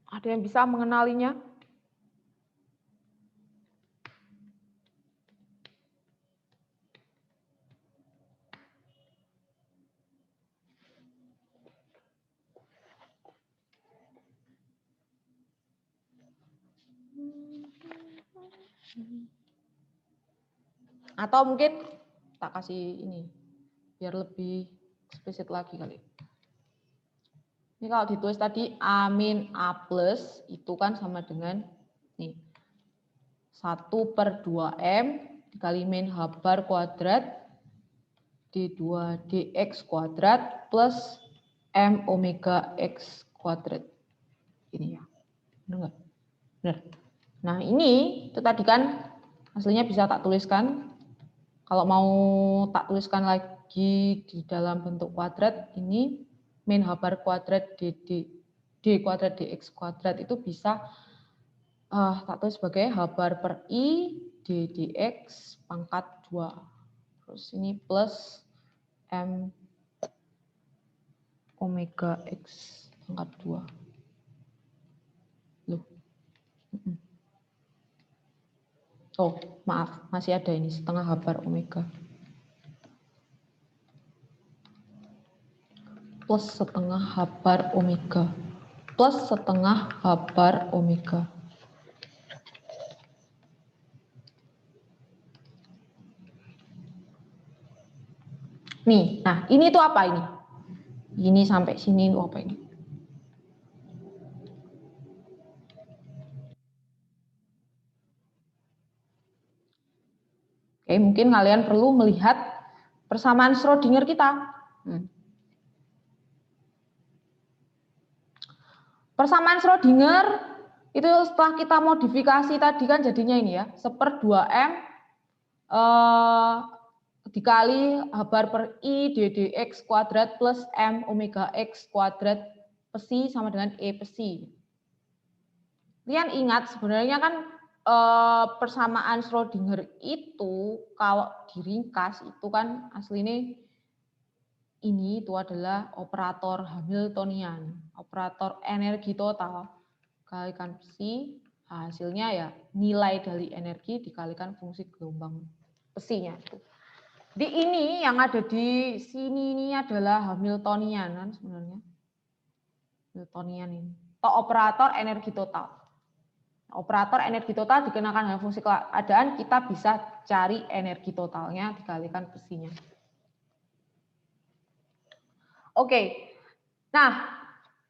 Ada yang bisa mengenalinya? Atau mungkin tak kasih ini biar lebih eksplisit lagi kali. Ini kalau ditulis tadi A- A+ itu kan sama dengan nih 1/2M dikali min H bar kuadrat D2 dx kuadrat plus M omega X kuadrat. Ini ya. Benar nggak? Benar. Nah ini itu tadi kan hasilnya bisa tak tuliskan. Kalau mau tak tuliskan lagi di dalam bentuk kuadrat, ini min H bar kuadrat D kuadrat dx kuadrat itu bisa tak tulis sebagai H bar per I D dx pangkat 2. Terus ini plus M omega X pangkat 2. Loh. Oh, maaf, masih ada ini setengah H bar omega. Plus setengah H bar omega. Plus setengah H bar omega. Nih, nah ini tuh apa ini? Ini sampai sini itu apa ini? Oke, mungkin kalian perlu melihat persamaan Schrödinger kita. Persamaan Schrödinger itu setelah kita modifikasi tadi kan jadinya ini ya, 1/2M dikali H bar per I D dx kuadrat plus M omega X kuadrat psi sama dengan E psi. Kalian ingat sebenarnya kan persamaan Schrödinger itu kalau diringkas itu kan aslinya ini itu adalah operator Hamiltonian, operator energi total kalikan psi, hasilnya ya nilai dari energi dikalikan fungsi gelombang psinya itu. Jadi ini yang ada di sini ini adalah Hamiltonian kan sebenarnya. Hamiltonian ini. Atau operator energi total. Operator energi total dikenakan dengan fungsi keadaan, kita bisa cari energi totalnya dikalikan psinya. Oke. Nah,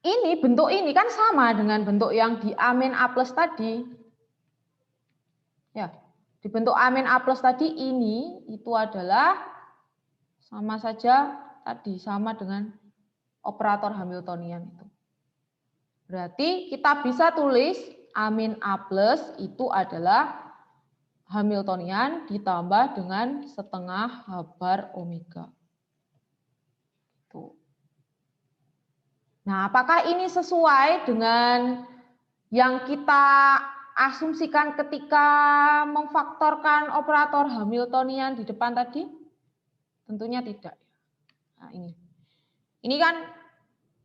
ini bentuk ini kan sama dengan bentuk yang di A- A+ tadi. Ya, di bentuk A- A+ tadi ini itu adalah sama saja tadi sama dengan operator Hamiltonian itu. Berarti kita bisa tulis A- A+ itu adalah Hamiltonian ditambah dengan setengah H bar omega. Tuh. Nah, apakah ini sesuai dengan yang kita asumsikan ketika memfaktorkan operator Hamiltonian di depan tadi? Tentunya tidak. Nah, ini kan,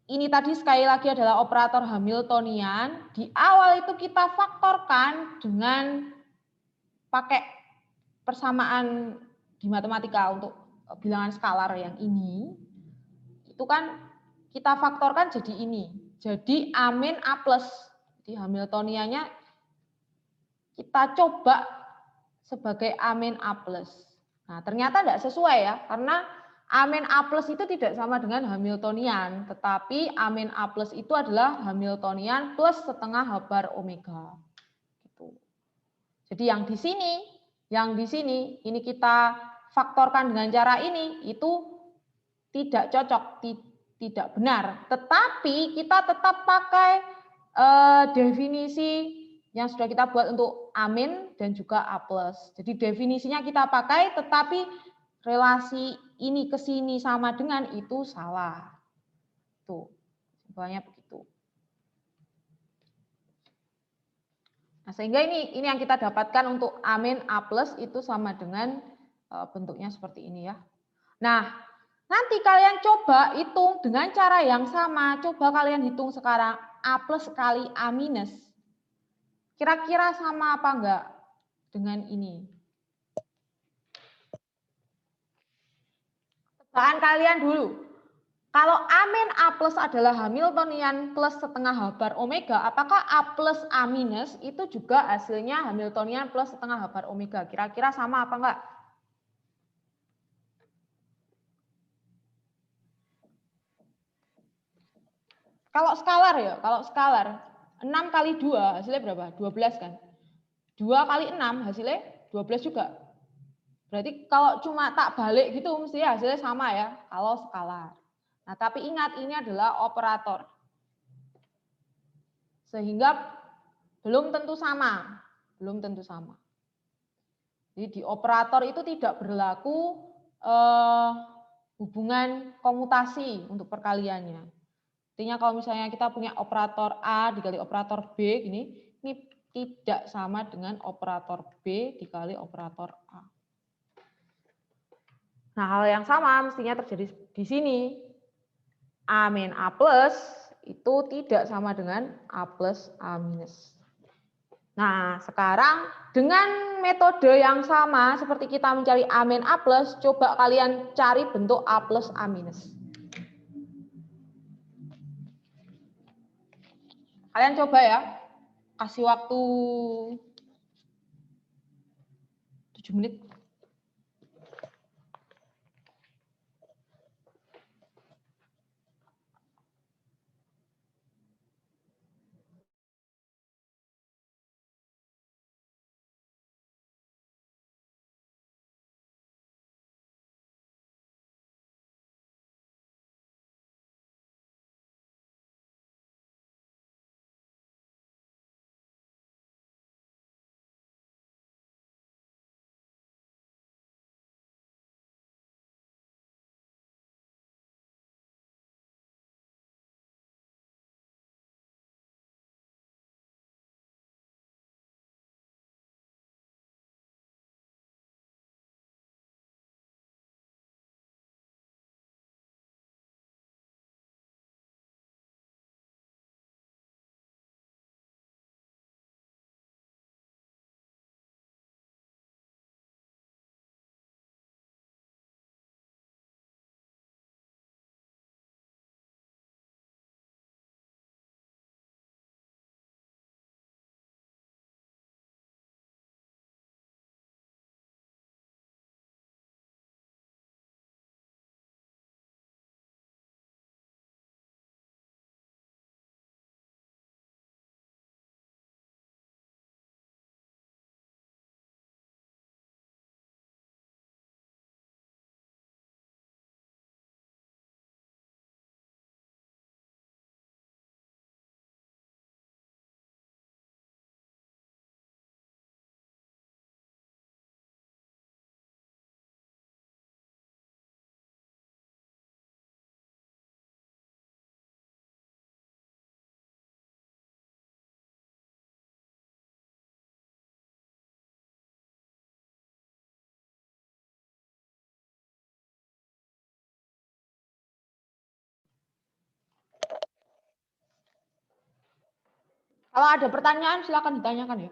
ini tadi sekali lagi adalah operator Hamiltonian. Di awal itu kita faktorkan dengan pakai persamaan di matematika untuk bilangan skalar yang ini. Itu kan kita faktorkan jadi ini. Jadi A min A plus. Jadi Hamiltoniannya kita coba sebagai A min A plus. Nah, ternyata tidak sesuai ya, karena A min A plus itu tidak sama dengan Hamiltonian, tetapi A min A plus itu adalah Hamiltonian plus setengah H bar omega. Gitu. Jadi yang di sini, ini kita faktorkan dengan cara ini, itu tidak cocok, tidak benar. Tetapi kita tetap pakai definisi yang sudah kita buat untuk A min dan juga A plus. Jadi definisinya kita pakai, tetapi relasi ini ke sini sama dengan itu salah. Tuh, simpelnya begitu. Nah, sehingga ini yang kita dapatkan untuk A min A plus itu sama dengan bentuknya seperti ini ya. Nah, nanti kalian coba hitung dengan cara yang sama. Coba kalian hitung sekarang A plus kali A minus. Kira-kira sama apa enggak dengan ini? Tebakan kalian dulu. Kalau A min A plus adalah Hamiltonian plus setengah H bar omega, apakah A plus A minus itu juga hasilnya Hamiltonian plus setengah H bar omega? Kira-kira sama apa enggak? Kalau skalar ya, kalau skalar 6 kali 2 hasilnya berapa? 12 kan? 2 kali 6 hasilnya 12 juga. Berarti kalau cuma tak balik gitu mesti hasilnya sama ya, kalau skalar. Nah, tapi ingat ini adalah operator. Sehingga belum tentu sama. Belum tentu sama. Jadi di operator itu tidak berlaku hubungan komutasi untuk perkaliannya. Artinya kalau misalnya kita punya operator A dikali operator B, ini tidak sama dengan operator B dikali operator A. Nah, hal yang sama mestinya terjadi di sini. A min A plus itu tidak sama dengan A plus A minus. Nah, sekarang dengan metode yang sama seperti kita mencari A min A plus, coba kalian cari bentuk A plus A minus. Kalian coba ya, kasih waktu 7 menit. Kalau ada pertanyaan silakan ditanyakan ya.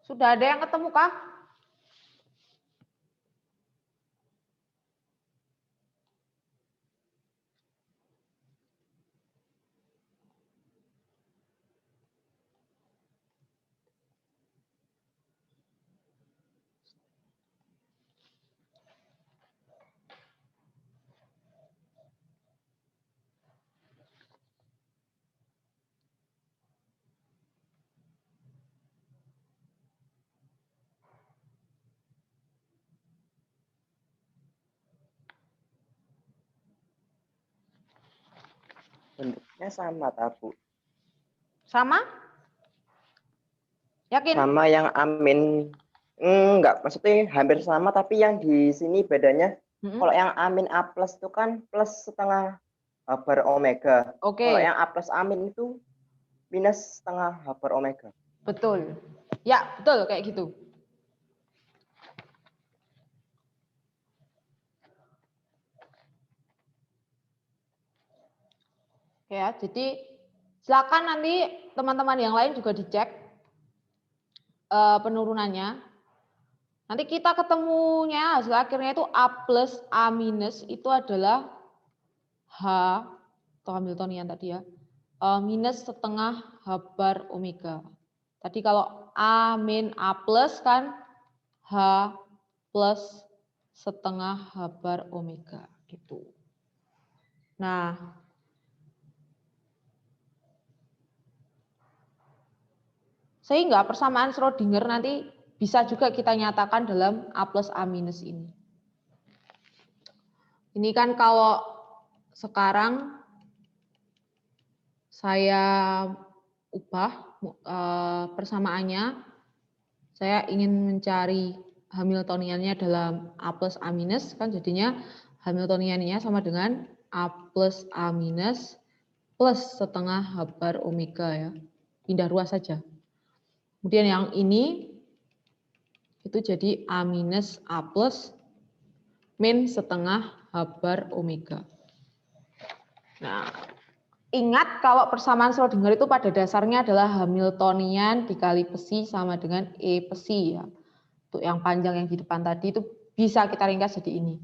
Sudah ada yang ketemu kah? Bentuknya sama, Bu. Sama? Yakin? Sama yang amin Enggak, maksudnya hampir sama, tapi yang di sini bedanya kalau yang amin A plus itu kan plus setengah H bar omega. Oke, Kalau yang A plus amin itu minus setengah H bar omega. betul. Ya, betul kayak gitu. Oke ya, jadi silakan nanti teman-teman yang lain juga dicek penurunannya. Nanti kita ketemunya hasil akhirnya itu A plus A minus itu adalah H atau Hamiltonian tadi ya, minus setengah H bar omega. Tadi kalau A min A plus kan H plus setengah H bar omega gitu. Nah, sehingga persamaan Schrödinger nanti bisa juga kita nyatakan dalam A plus A minus ini. Ini kan kalau sekarang saya ubah persamaannya, saya ingin mencari Hamiltoniannya dalam A plus A minus, kan jadinya Hamiltoniannya sama dengan A plus A minus plus setengah H bar omega ya. Pindah ruas saja. Kemudian yang ini itu jadi A minus A plus min setengah H bar omega. Nah, ingat kalau persamaan Schrödinger itu pada dasarnya adalah Hamiltonian dikali psi sama dengan E psi ya. Untuk yang panjang yang di depan tadi itu bisa kita ringkas jadi ini.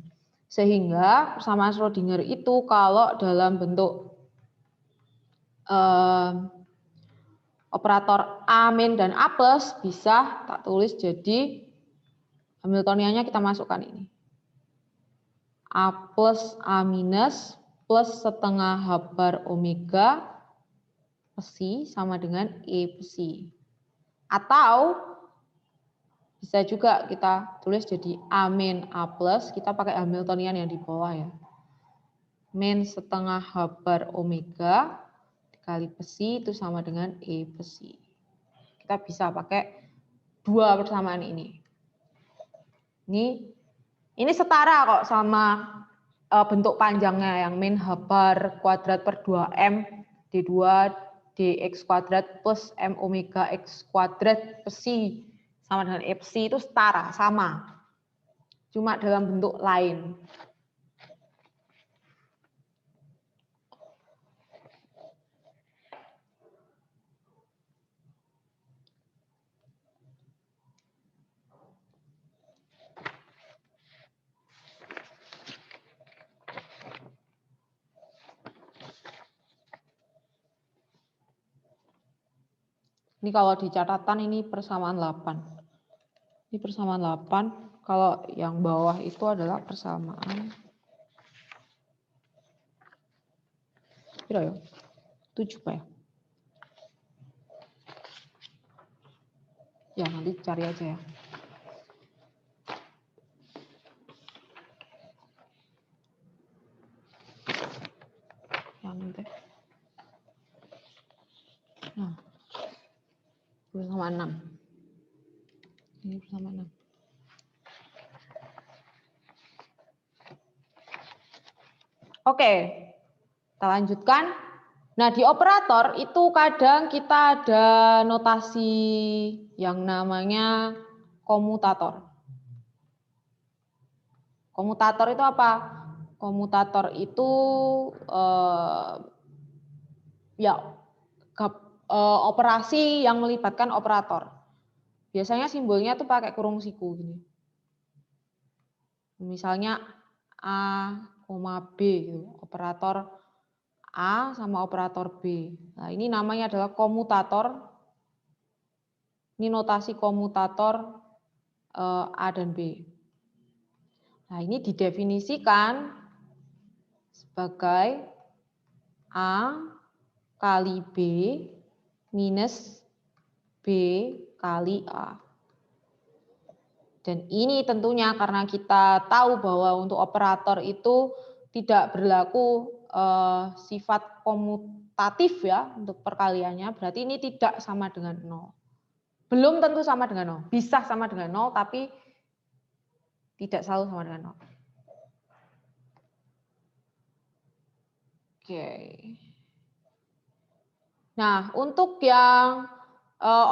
Sehingga persamaan Schrödinger itu kalau dalam bentuk operator A min dan A plus bisa tak tulis jadi Hamiltoniannya kita masukkan ini. A plus A minus plus setengah H bar omega psi sama dengan E psi. Atau bisa juga kita tulis jadi A min A plus, kita pakai Hamiltonian yang di bawah ya. Min setengah H bar omega dikali psi itu sama dengan E psi. Kita bisa pakai dua persamaan ini. Ini setara kok sama bentuk panjangnya yang min H bar kuadrat per 2M D2 dx kuadrat plus M omega X kuadrat psi sama dengan E psi itu setara, sama. Cuma dalam bentuk lain. Ini kalau di catatan ini persamaan 8. Ini persamaan 8. Kalau yang bawah itu adalah persamaan berapa ya? 7 Pak ya? Ya nanti cari aja ya. Yang nanti. Nah. Bersama 6. Ini bersama 6. Oke, kita lanjutkan. Nah, di operator itu kadang kita ada notasi yang namanya komutator. Komutator itu apa? Komutator itu operasi yang melibatkan operator. Biasanya simbolnya tuh pakai kurung siku gini. Misalnya A, B gitu. Operator A sama operator B. Nah, ini namanya adalah komutator. Ini notasi komutator A dan B. Nah, ini didefinisikan sebagai A kali B minus B kali A. Dan ini tentunya karena kita tahu bahwa untuk operator itu tidak berlaku sifat komutatif ya untuk perkaliannya, berarti ini tidak sama dengan 0. Belum tentu sama dengan 0. Bisa sama dengan 0, tapi tidak selalu sama dengan 0. Oke. Nah, untuk yang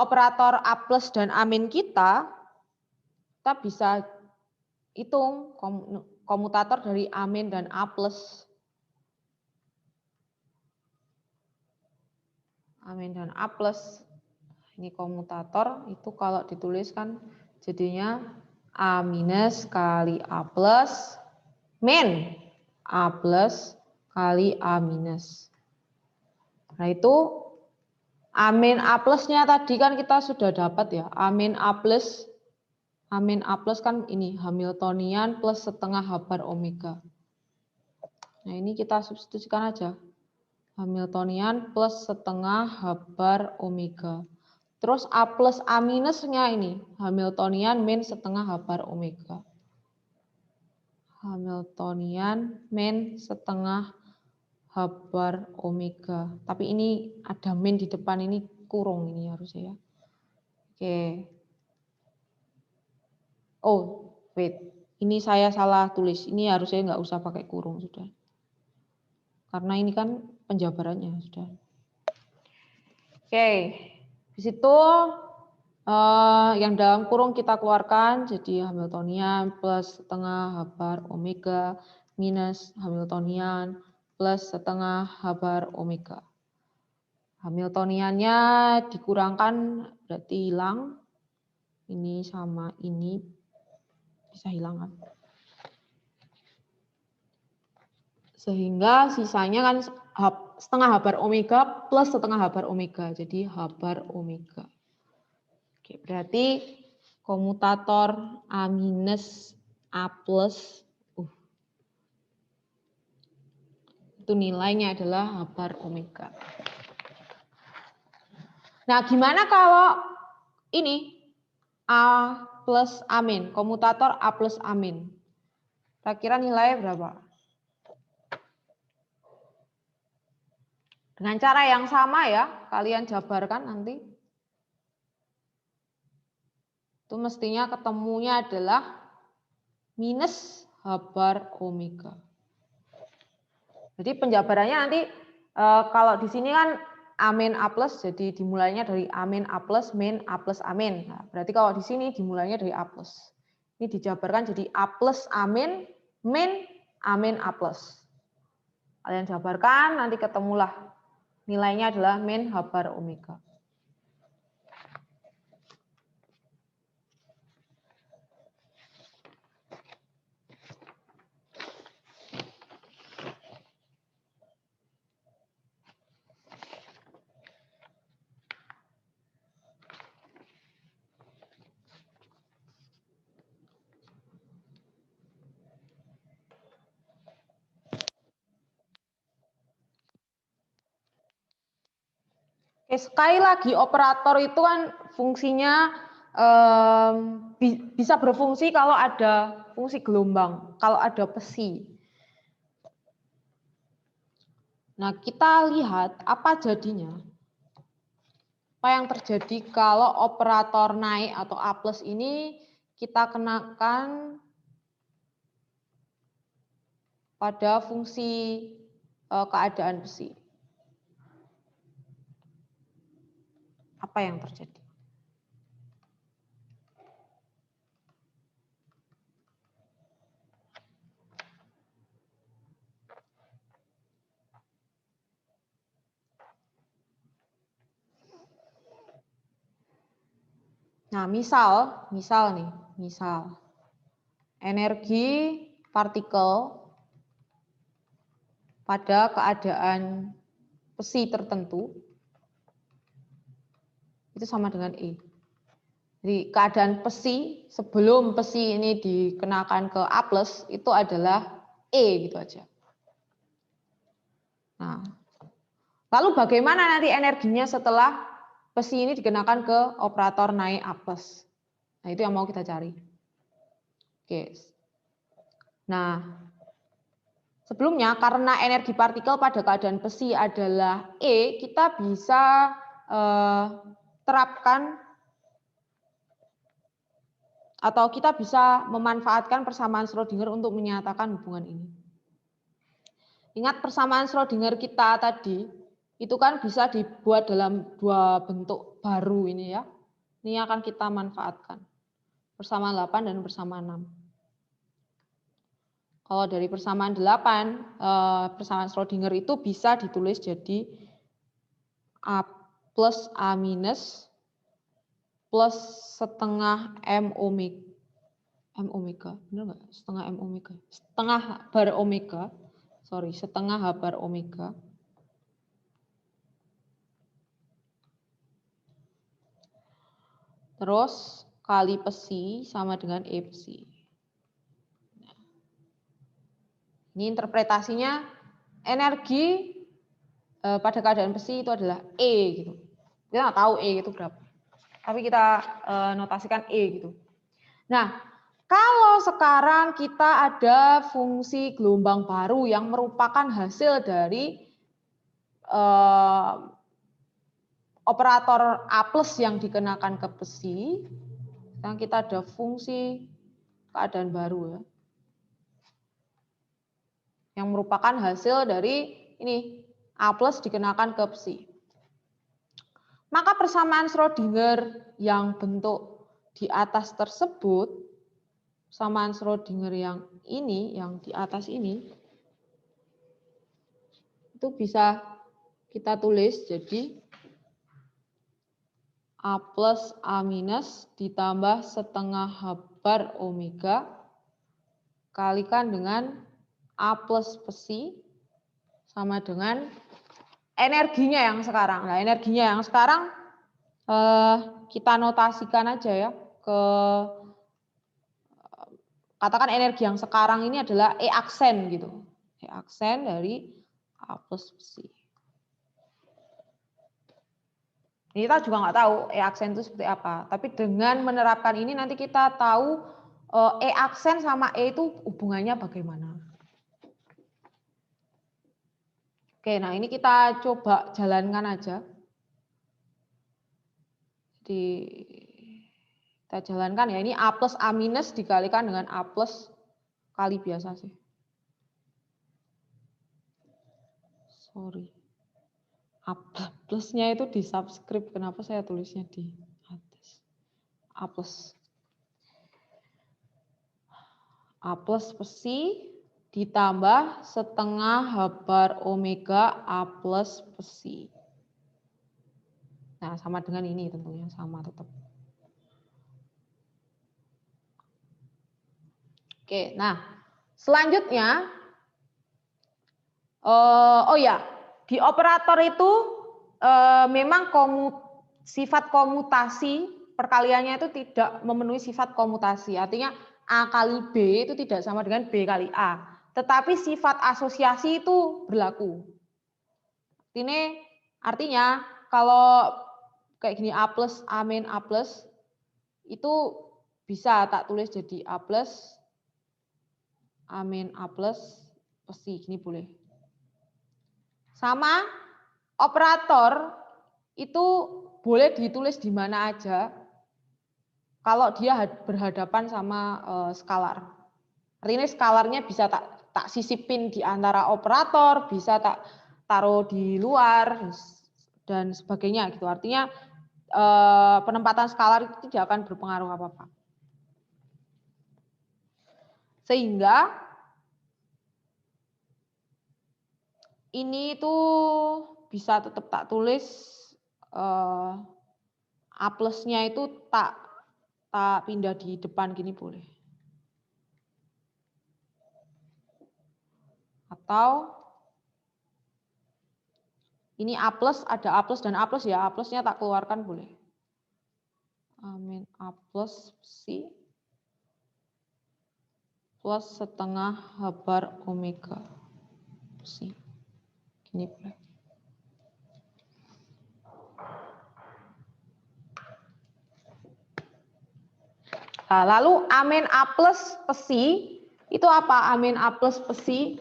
operator A plus dan amin kita bisa hitung komutator dari amin dan A plus. Amin dan A plus. Ini komutator, itu kalau dituliskan jadinya A minus kali A plus min A plus kali A minus. Nah itu amin A plusnya tadi kan kita sudah dapat ya. Amin A plus kan ini Hamiltonian plus setengah H bar omega. Nah ini kita substitusikan aja. Hamiltonian plus setengah H bar omega. Terus A plus A minusnya ini Hamiltonian min setengah H bar omega. Hamiltonian min setengah H bar omega. Tapi ini ada min di depan, ini kurung ini harusnya ya. Oke. Oh, wait. Ini saya salah tulis. Ini harusnya nggak usah pakai kurung sudah. Karena ini kan penjabarannya sudah. Oke. Di situ yang dalam kurung kita keluarkan jadi Hamiltonian plus setengah H bar omega minus Hamiltonian plus setengah H bar omega. Hamiltoniannya dikurangkan berarti hilang. Ini sama ini bisa hilang kan. Sehingga sisanya kan setengah H bar omega plus setengah H bar omega. Jadi H bar omega. Oke, berarti komutator A minus A plus itu nilainya adalah H bar omega. Nah, gimana kalau ini A plus amin, komutator A plus amin? Kira-kira nilainya berapa? Dengan cara yang sama ya, kalian jabarkan nanti. Itu mestinya ketemunya adalah minus H bar omega. Jadi penjabarannya nanti kalau di sini kan amin A plus, jadi dimulainya dari amin A plus min A plus amin. Nah, berarti kalau di sini dimulainya dari A plus. Ini dijabarkan jadi A plus amin min amin A plus. Kalian jabarkan, nanti ketemulah nilainya adalah min H bar omega. Oke, sekali lagi operator itu kan fungsinya bisa berfungsi kalau ada fungsi gelombang, kalau ada besi. Nah, kita lihat apa jadinya. Apa yang terjadi kalau operator naik atau A plus ini kita kenakan pada fungsi keadaan besi. Apa yang terjadi? Nah, misal energi partikel pada keadaan besi tertentu itu sama dengan E. Jadi keadaan besi sebelum besi ini dikenakan ke A+ itu adalah E gitu aja. Nah, lalu bagaimana nanti energinya setelah besi ini dikenakan ke operator naik A+? Nah, itu yang mau kita cari. Oke. Nah, sebelumnya karena energi partikel pada keadaan besi adalah E, kita bisa terapkan Atau kita bisa memanfaatkan persamaan Schrödinger untuk menyatakan hubungan ini. Ingat persamaan Schrödinger kita tadi, itu kan bisa dibuat dalam dua bentuk baru ini ya. Ini akan kita manfaatkan. Persamaan 8 dan persamaan 6. Kalau dari persamaan 8, persamaan Schrödinger itu bisa ditulis jadi A plus A minus plus setengah M omega, benar nggak? Setengah M omega, setengah bar omega, setengah H bar omega. Terus kali psi sama dengan E psi. Ini interpretasinya energi pada keadaan psi itu adalah E gitu. Kita nggak tahu E itu berapa. Tapi kita notasikan E gitu. Nah, kalau sekarang kita ada fungsi gelombang baru yang merupakan hasil dari operator A plus yang dikenakan ke psi, sekarang kita ada fungsi keadaan baru ya, yang merupakan hasil dari ini A plus dikenakan ke psi. Maka persamaan Schrödinger yang bentuk di atas tersebut, persamaan Schrödinger yang ini, yang di atas ini, itu bisa kita tulis jadi A plus A minus ditambah setengah H bar omega kalikan dengan A plus psi sama dengan energinya yang sekarang. Nah, energinya yang sekarang kita notasikan aja ya ke katakan energi yang sekarang ini adalah E aksen gitu. E aksen dari A plus psi. Ini kita juga nggak tahu E aksen itu seperti apa. Tapi dengan menerapkan ini nanti kita tahu E aksen sama E itu hubungannya bagaimana. Oke, nah ini kita coba jalankan aja. Jadi kita jalankan ya, ini A plus A minus dikalikan dengan A plus kali biasa sih. Sorry. A plusnya itu di subscript, kenapa saya tulisnya di atas? A plus. A plus psi ditambah setengah H bar omega A plus psi. Nah, sama dengan ini tentunya, sama tetap. Oke, nah selanjutnya, oh ya, di operator itu memang sifat komutasi, perkaliannya itu tidak memenuhi sifat komutasi. Artinya A kali B itu tidak sama dengan B kali A. Tetapi sifat asosiasi itu berlaku. Ini artinya kalau kayak gini A plus, A min A plus, itu bisa tak tulis jadi A plus, A min A plus, psi, gini boleh. Sama operator itu boleh ditulis di mana aja kalau dia berhadapan sama skalar. Artinya skalarnya bisa tak sisipin di antara operator, bisa tak taruh di luar, dan sebagainya gitu. Artinya penempatan skalar itu tidak akan berpengaruh apa-apa. Sehingga ini tuh bisa tetap tak tulis A plusnya itu tak pindah di depan gini boleh. Atau ini A plus, ada A plus dan A plus ya, A plusnya tak keluarkan boleh. Amin A plus psi plus setengah H bar omega psi. Gini boleh. Nah, lalu A min A plus psi itu apa? A min A plus psi.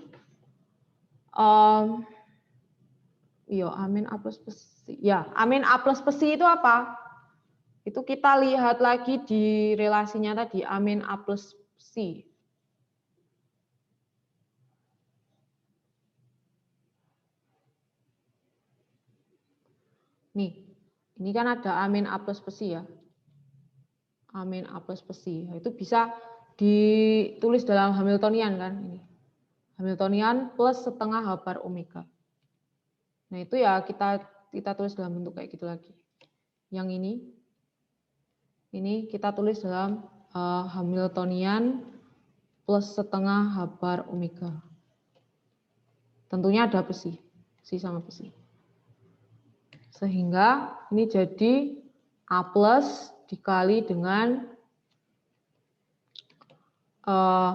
Iya, A min A plus psi. Ya, A min A plus psi itu apa? Itu kita lihat lagi di relasinya tadi, A- A plus psi. Nih, ini kan ada A- A plus psi ya. A- A plus psi. Itu bisa ditulis dalam Hamiltonian kan ini. Hamiltonian plus setengah H bar omega. Nah, itu ya kita tulis dalam bentuk kayak gitu lagi. Yang ini kita tulis dalam Hamiltonian plus setengah H bar omega. Tentunya ada psi sama psi. Sehingga ini jadi A plus dikali dengan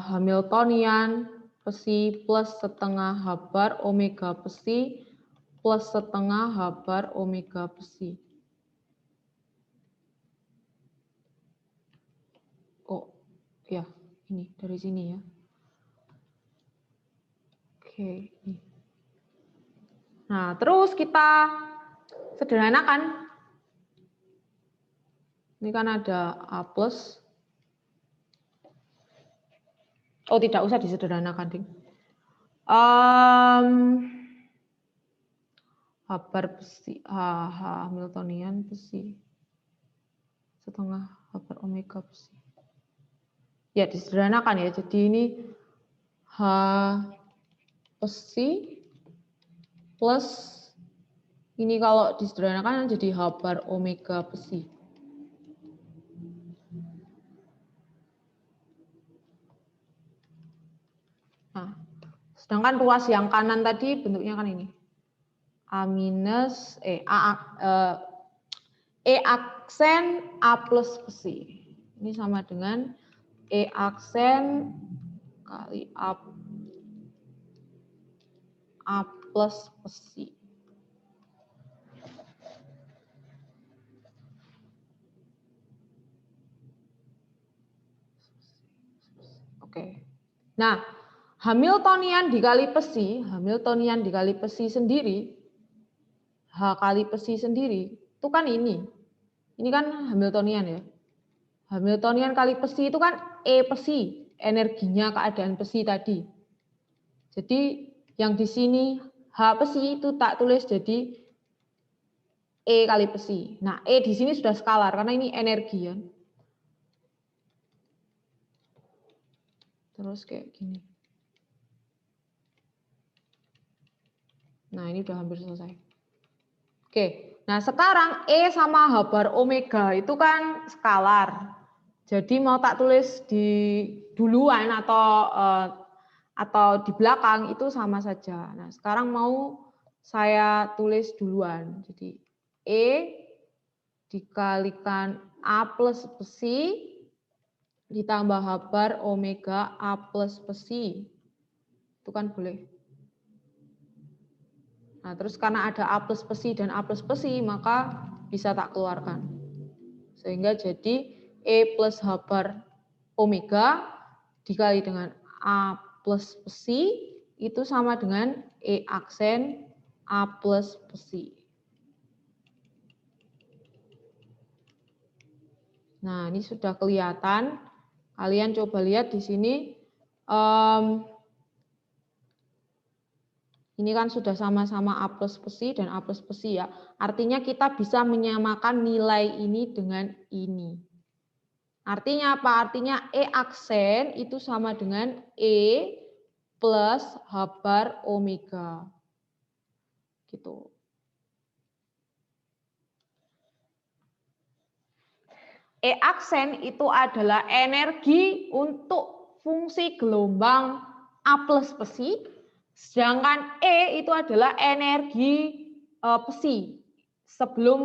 Hamiltonian psi plus setengah H bar omega psi plus setengah H bar omega psi. Oh, ya, ini dari sini ya. Oke, ini. Nah, terus kita sederhanakan. Ini kan ada A plus. Oh, tidak usah disederhanakan, Ding. H bar psi, Hamiltonian psi setengah H bar omega psi. Ya, disederhanakan ya. Jadi ini H psi plus ini kalau disederhanakan jadi H bar omega psi. Nah, sedangkan ruas yang kanan tadi bentuknya kan ini. A minus E aksen A plus psi. Ini sama dengan E aksen kali A plus psi. Oke. Nah, Hamiltonian dikali psi sendiri, H kali psi sendiri, itu kan ini. Ini kan Hamiltonian ya. Hamiltonian kali psi itu kan E psi, energinya keadaan psi tadi. Jadi yang di sini H psi itu tak tulis jadi E kali psi. Nah, E di sini sudah skalar karena ini energi ya. Terus kayak gini. Nah, ini udah hampir selesai. Oke, nah sekarang E sama H bar omega itu kan skalar. Jadi mau tak tulis di duluan atau di belakang itu sama saja. Nah, sekarang mau saya tulis duluan. Jadi E dikalikan A plus psi ditambah H bar omega A plus psi. Itu kan boleh. Nah, terus karena ada A plus psi dan A plus psi, maka bisa tak keluarkan. Sehingga jadi E plus H bar omega dikali dengan A plus psi itu sama dengan E aksen A plus psi. Nah, ini sudah kelihatan. Kalian coba lihat di sini. Ini kan sudah sama-sama A plus psi dan A plus psi ya. Artinya kita bisa menyamakan nilai ini dengan ini. Artinya apa? Artinya E aksen itu sama dengan E plus H bar omega. Gitu. E aksen itu adalah energi untuk fungsi gelombang A plus psi. Sedangkan E itu adalah energi psi sebelum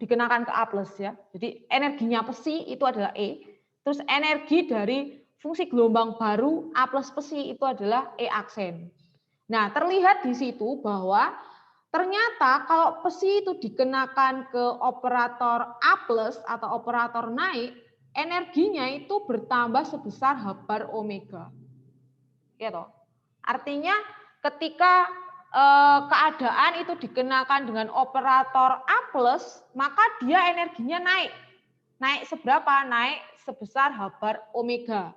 dikenakan ke A plus ya. Jadi energinya psi itu adalah E. Terus energi dari fungsi gelombang baru A plus psi itu adalah E aksen. Nah, terlihat di situ bahwa ternyata kalau psi itu dikenakan ke operator A plus atau operator naik, energinya itu bertambah sebesar H bar omega. Ya toh. Artinya ketika keadaan itu dikenakan dengan operator A+, maka dia energinya naik. Naik seberapa? Naik sebesar H bar omega.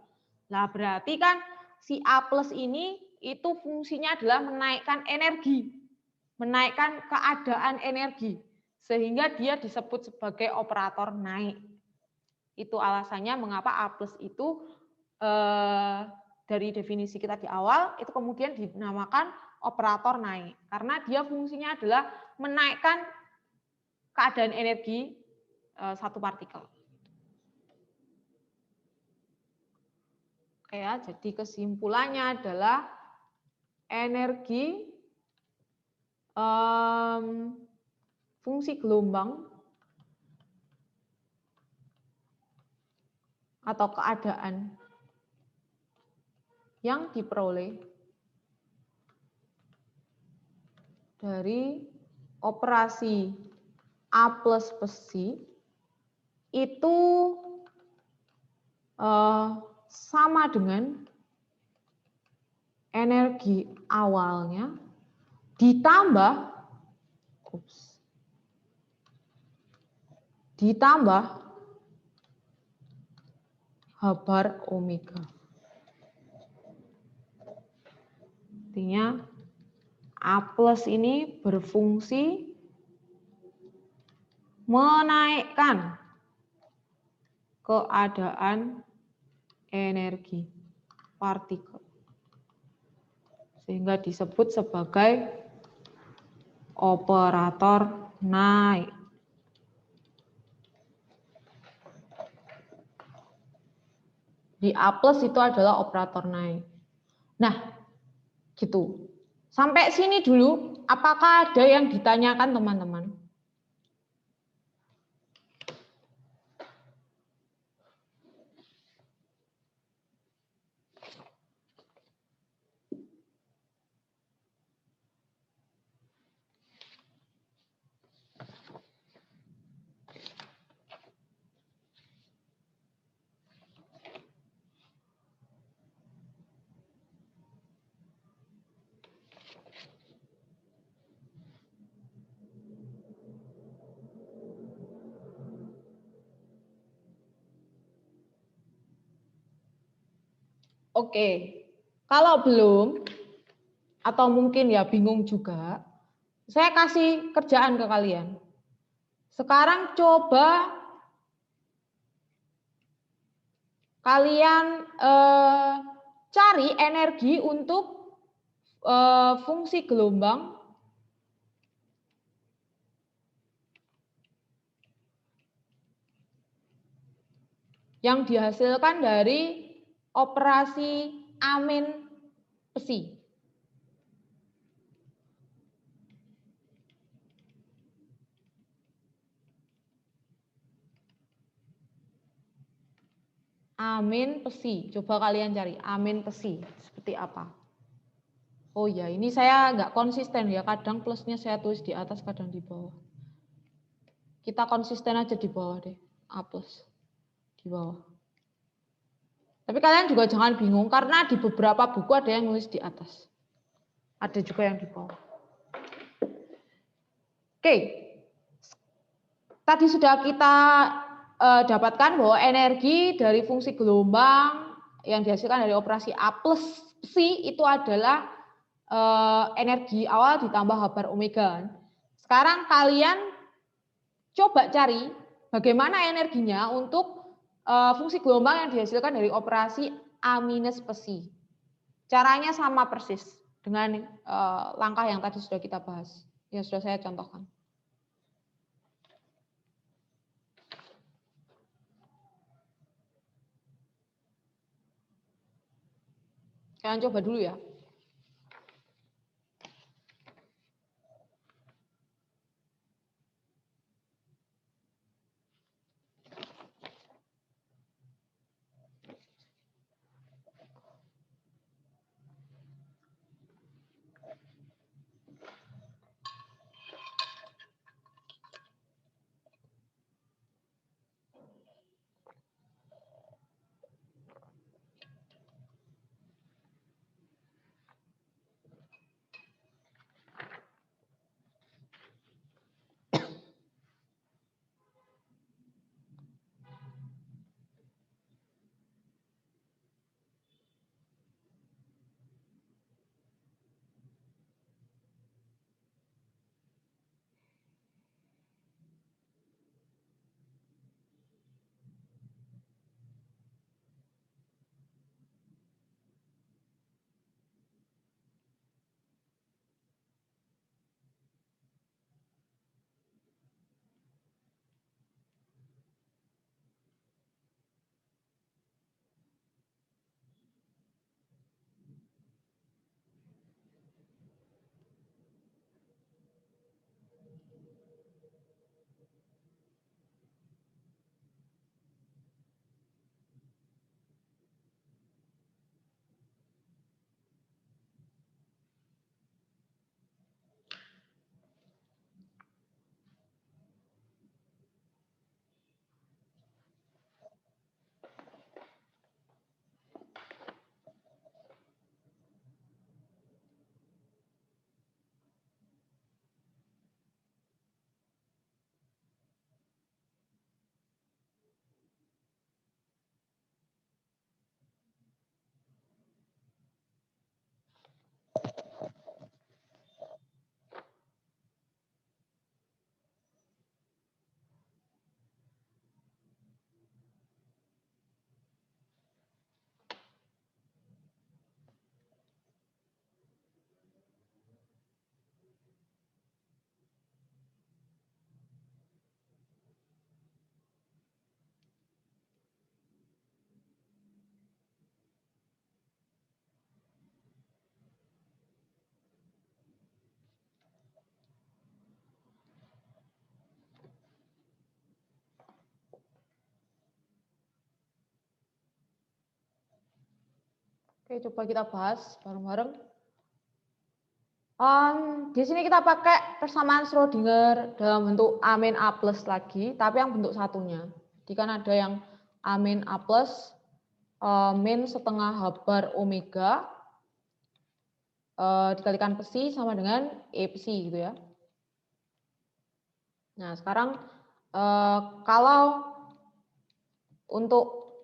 Nah, berarti kan si A plus ini itu fungsinya adalah menaikkan energi. Menaikkan keadaan energi. Sehingga dia disebut sebagai operator naik. Itu alasannya mengapa A plus itu dari definisi kita di awal, itu kemudian dinamakan operator naik. Karena dia fungsinya adalah menaikkan keadaan energi satu partikel. Oke ya, jadi kesimpulannya adalah energi fungsi gelombang atau keadaan yang diperoleh dari operasi A plus besi itu sama dengan energi awalnya ditambah H bar omega. Artinya A plus ini berfungsi menaikkan keadaan energi partikel. Sehingga disebut sebagai operator naik. Di A plus itu adalah operator naik. Nah, gitu. Sampai sini dulu, apakah ada yang ditanyakan teman-teman? Oke, kalau belum, atau mungkin ya bingung juga, saya kasih kerjaan ke kalian. Sekarang coba kalian cari energi untuk fungsi gelombang yang dihasilkan dari operasi amin besi. Amin besi. Coba kalian cari amin besi. Seperti apa? Oh ya, ini saya nggak konsisten ya. Kadang plusnya saya tulis di atas, kadang di bawah. Kita konsisten aja di bawah deh. A plus. Di bawah. Tapi kalian juga jangan bingung, karena di beberapa buku ada yang nulis di atas. Ada juga yang di bawah. Oke. Tadi sudah kita dapatkan bahwa energi dari fungsi gelombang yang dihasilkan dari operasi A plus psi itu adalah energi awal ditambah H bar omega. Sekarang kalian coba cari bagaimana energinya untuk fungsi gelombang yang dihasilkan dari operasi A minus psi. Caranya sama persis dengan langkah yang tadi sudah kita bahas, yang sudah saya contohkan. Kalian coba dulu ya. Oke, coba kita bahas bareng-bareng. Di sini kita pakai persamaan Schrödinger dalam bentuk A-A plus lagi, tapi yang bentuk satunya. Jadi kan ada yang A-A plus min setengah H bar omega dikalikan psi sama dengan E psi gitu ya. Nah, sekarang kalau untuk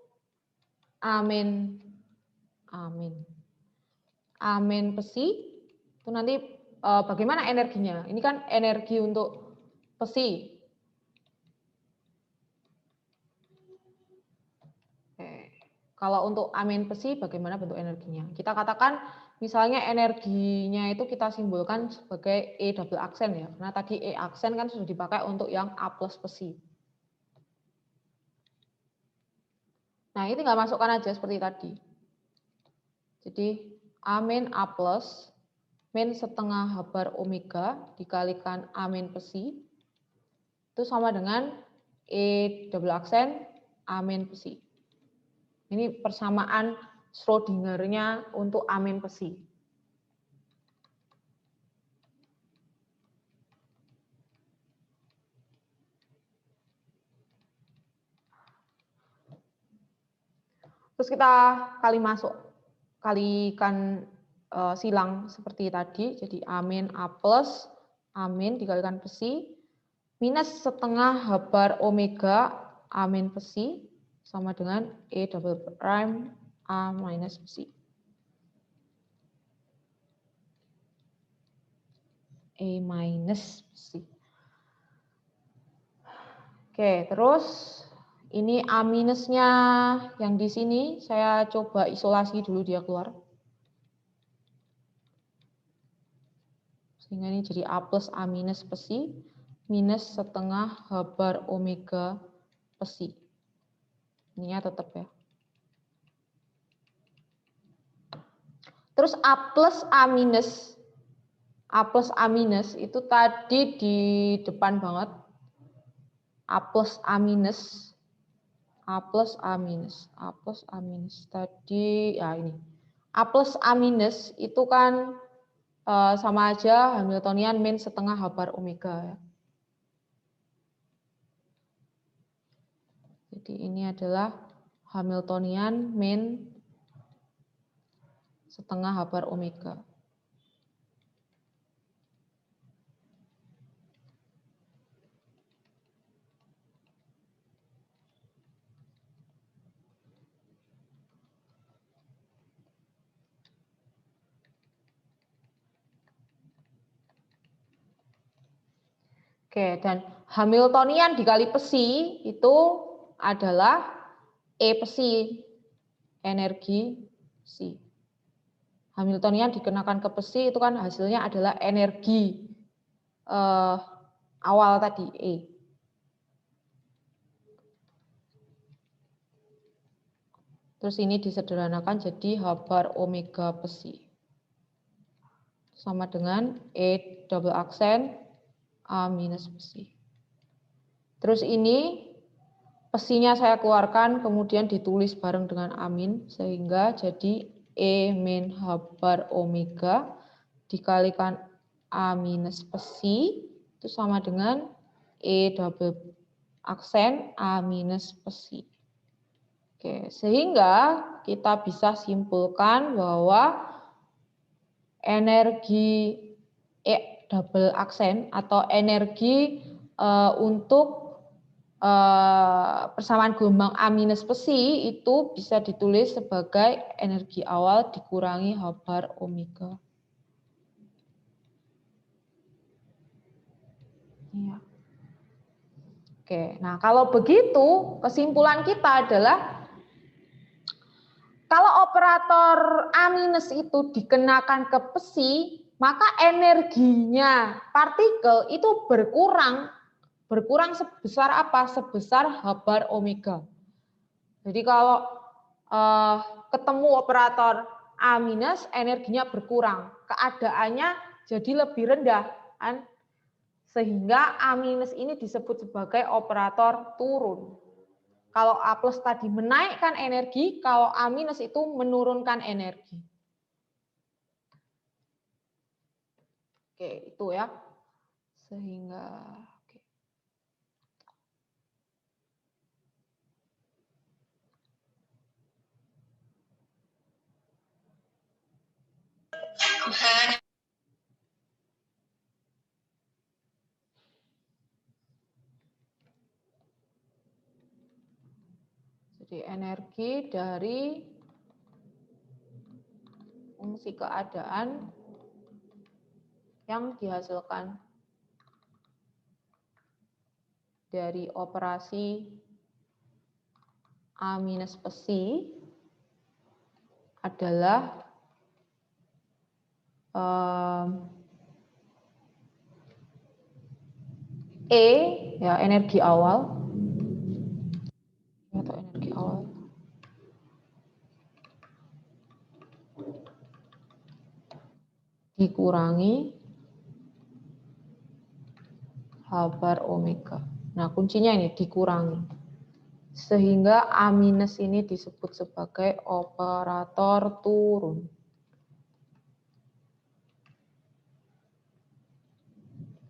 A-A psi itu nanti bagaimana energinya? Ini kan energi untuk psi. Kalau untuk A- psi bagaimana bentuk energinya? Kita katakan misalnya energinya itu kita simbolkan sebagai E double aksen ya. Karena tadi E aksen kan sudah dipakai untuk yang A plus psi. Nah, ini tinggal masukkan aja seperti tadi. Jadi A plus min setengah H bar omega dikalikan A psi itu sama dengan E double aksen A psi. Ini persamaan Schrödinger-nya untuk A psi. Terus kita kalikan silang seperti tadi, jadi A plus A dikalikan psi minus setengah H bar omega A psi sama dengan E double prime A minus psi. E minus psi. Oke, terus ini A minusnya yang di sini saya coba isolasi dulu dia keluar. Sehingga ini jadi A plus A minus psi minus setengah H bar omega psi. Ininya tetap ya. Terus A plus A minus itu tadi di depan banget. A plus A minus tadi ya ini. A plus A minus itu kan sama aja Hamiltonian min setengah H bar omega ya. Jadi ini adalah Hamiltonian min setengah H bar omega. Oke, dan Hamiltonian dikali psi itu adalah E psi, energi psi. Hamiltonian dikenakan ke psi itu kan hasilnya adalah energi awal tadi, E. Terus ini disederhanakan jadi H bar omega psi. Sama dengan E double aksen A minus psi. Terus ini psinya saya keluarkan, kemudian ditulis bareng dengan amin, sehingga jadi E min H bar omega dikalikan A minus psi, itu sama dengan E double aksen A minus psi. Oke, sehingga kita bisa simpulkan bahwa energi E double aksen atau energi untuk persamaan gelombang A minus psi itu bisa ditulis sebagai energi awal dikurangi H bar omega. Ya. Oke, nah kalau begitu kesimpulan kita adalah kalau operator A minus itu dikenakan ke psi, maka energinya partikel itu berkurang sebesar apa? Sebesar H bar omega. Jadi kalau ketemu operator A minus, energinya berkurang. Keadaannya jadi lebih rendah. Kan? Sehingga A minus ini disebut sebagai operator turun. Kalau A plus tadi menaikkan energi, kalau A minus itu menurunkan energi. Oke, itu ya. Sehingga oke. Jadi energi dari fungsi keadaan yang dihasilkan dari operasi A minus psi adalah E, ya energi awal, atau energi awal, dikurangi H bar omega. Nah, kuncinya ini dikurangi. Sehingga A minus ini disebut sebagai operator turun.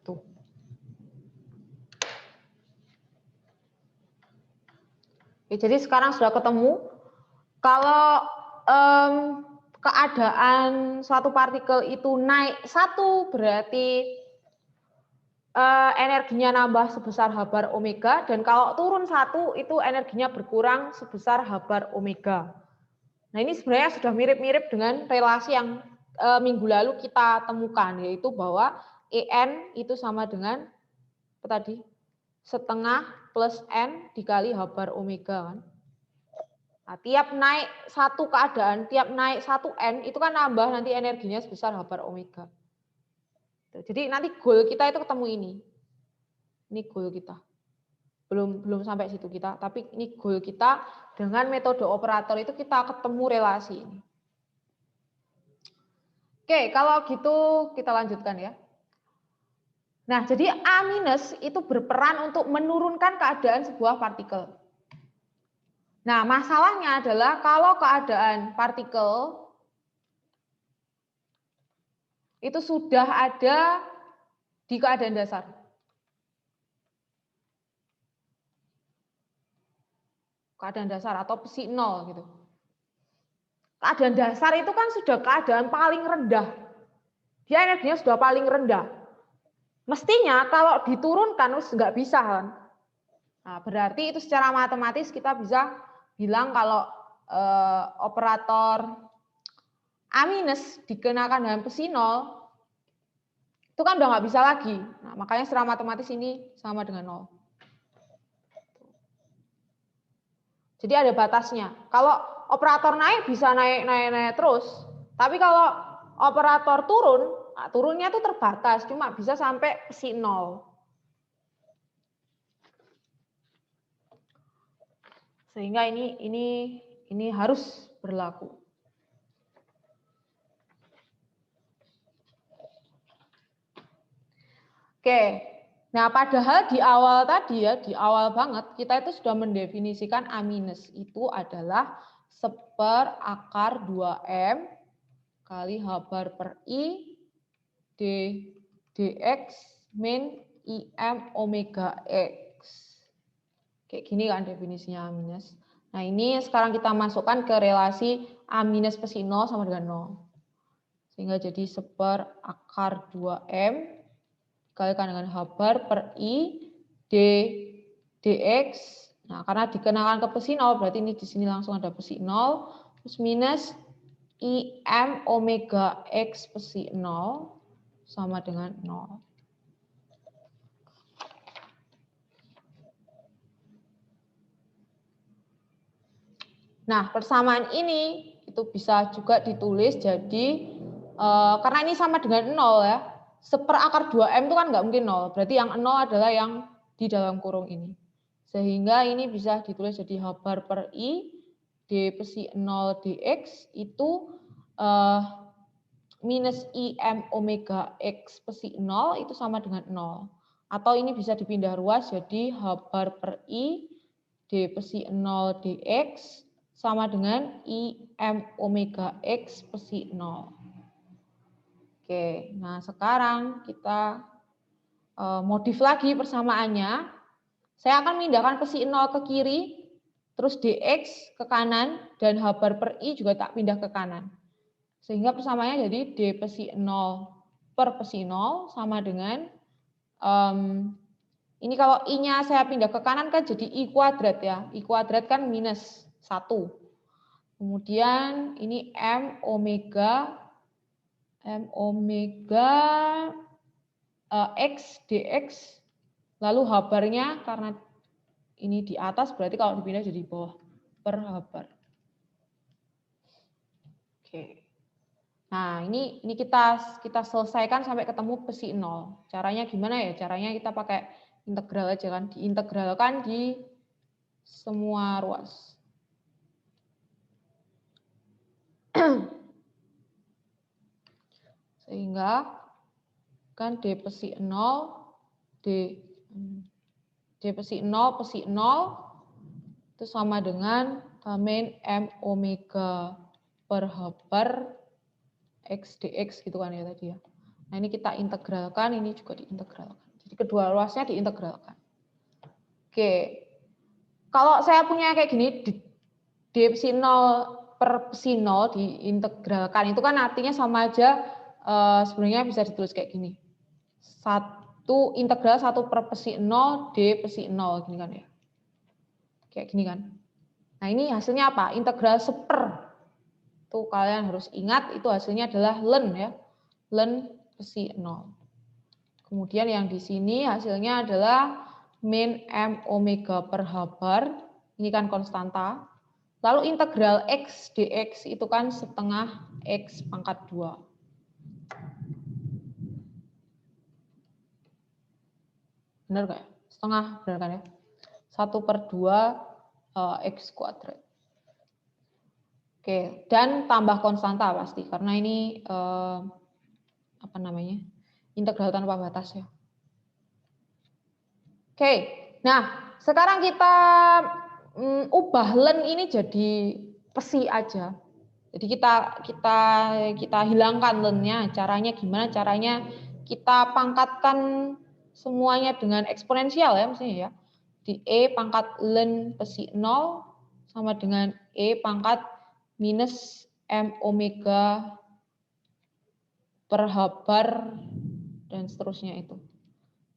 Tuh. Oke, jadi sekarang sudah ketemu. Kalau keadaan suatu partikel itu naik 1 berarti energinya nambah sebesar H bar omega, dan kalau turun 1 itu energinya berkurang sebesar H bar omega. Nah, ini sebenarnya sudah mirip-mirip dengan relasi yang minggu lalu kita temukan, yaitu bahwa En itu sama dengan apa tadi? Setengah plus N dikali H bar omega kan. Nah, tiap naik 1 keadaan, tiap naik 1 N itu kan nambah nanti energinya sebesar H bar omega. Jadi nanti goal kita itu ketemu ini. Ini goal kita. Belum sampai situ kita, tapi ini goal kita dengan metode operator itu kita ketemu relasi ini. Oke, kalau gitu kita lanjutkan ya. Nah, jadi A minus itu berperan untuk menurunkan keadaan sebuah partikel. Nah, masalahnya adalah kalau keadaan partikel itu sudah ada di keadaan dasar. Keadaan dasar atau psi 0 gitu. Keadaan dasar itu kan sudah keadaan paling rendah. Dia energinya sudah paling rendah. Mestinya kalau diturunkan nggak bisa kan. Nah, berarti itu secara matematis kita bisa bilang kalau operator A minus dikenakan dengan psi 0 itu kan udah nggak bisa lagi. Nah, makanya secara matematis ini sama dengan 0. Jadi ada batasnya. Kalau operator naik bisa naik terus. Tapi kalau operator turun, nah, turunnya itu terbatas, cuma bisa sampai psi 0. Sehingga ini harus berlaku. Oke, nah padahal di awal tadi ya, di awal banget kita itu sudah mendefinisikan A minus itu adalah 1/akar 2M kali H bar per I dx min IM omega X. Kayak gini kan definisinya A minus. Nah ini sekarang kita masukkan ke relasi A minus psi 0 sama dengan 0. Sehingga jadi 1/akar 2M dikalikan dengan H bar per I dx. Nah, karena dikenakan ke psi 0, berarti ini di sini langsung ada psi 0, terus minus IM omega X psi 0 sama dengan 0. Nah, persamaan ini itu bisa juga ditulis jadi, karena ini sama dengan 0 ya, 1/akar 2M itu kan nggak mungkin 0, berarti yang 0 adalah yang di dalam kurung ini. Sehingga ini bisa ditulis jadi H bar per I d psi 0 dx itu minus IM omega X psi 0 itu sama dengan 0. Atau ini bisa dipindah ruas jadi H bar per I D psi 0 dx sama dengan I M omega X psi 0. Oke, nah sekarang kita modif lagi persamaannya. Saya akan memindahkan psi 0 ke kiri, terus dx ke kanan, dan H bar per I juga tak pindah ke kanan. Sehingga persamaannya jadi D psi 0 per psi 0 sama dengan, ini kalau I-nya saya pindah ke kanan kan jadi I kuadrat ya. I kuadrat kan minus 1. Kemudian ini M omega X dx. Lalu H barnya karena ini di atas berarti kalau dipindah jadi bawah per H bar. Oke. Nah, ini kita selesaikan sampai ketemu psi 0. Caranya gimana ya? Caranya kita pakai integral aja kan, diintegralkan di semua ruas. Sehingga kan D psi 0 D psi 0 psi 0 itu sama dengan min M omega per H bar X dx gitu kan ya tadi ya. Nah, ini kita integralkan, ini juga diintegralkan. Jadi kedua ruasnya diintegralkan. Oke. Kalau saya punya kayak gini, D psi 0 per psi 0 diintegralkan, itu kan artinya sama aja, sebenarnya bisa ditulis kayak gini. Integral 1 per psi 0, D psi 0, gini kan ya. Kayak gini kan. Nah, ini hasilnya apa? Integral seper. Tuh kalian harus ingat, itu hasilnya adalah ln ya. Ln psi 0. Kemudian yang di sini hasilnya adalah min M omega per H bar. Ini kan konstanta. Lalu integral X dx itu kan setengah X pangkat 2. Benar nggak? Setengah, benar kan ya? 1/2 X kuadrat. Oke, dan tambah konstanta pasti, karena ini apa namanya? Integral tanpa batas ya. Oke, nah sekarang kita ubah ln ini jadi psi aja. Jadi kita hilangkan ln-nya. Caranya gimana? Caranya kita pangkatkan semuanya dengan eksponensial ya maksudnya ya. Di E pangkat ln psi 0 sama dengan E pangkat minus M omega per H bar dan seterusnya itu.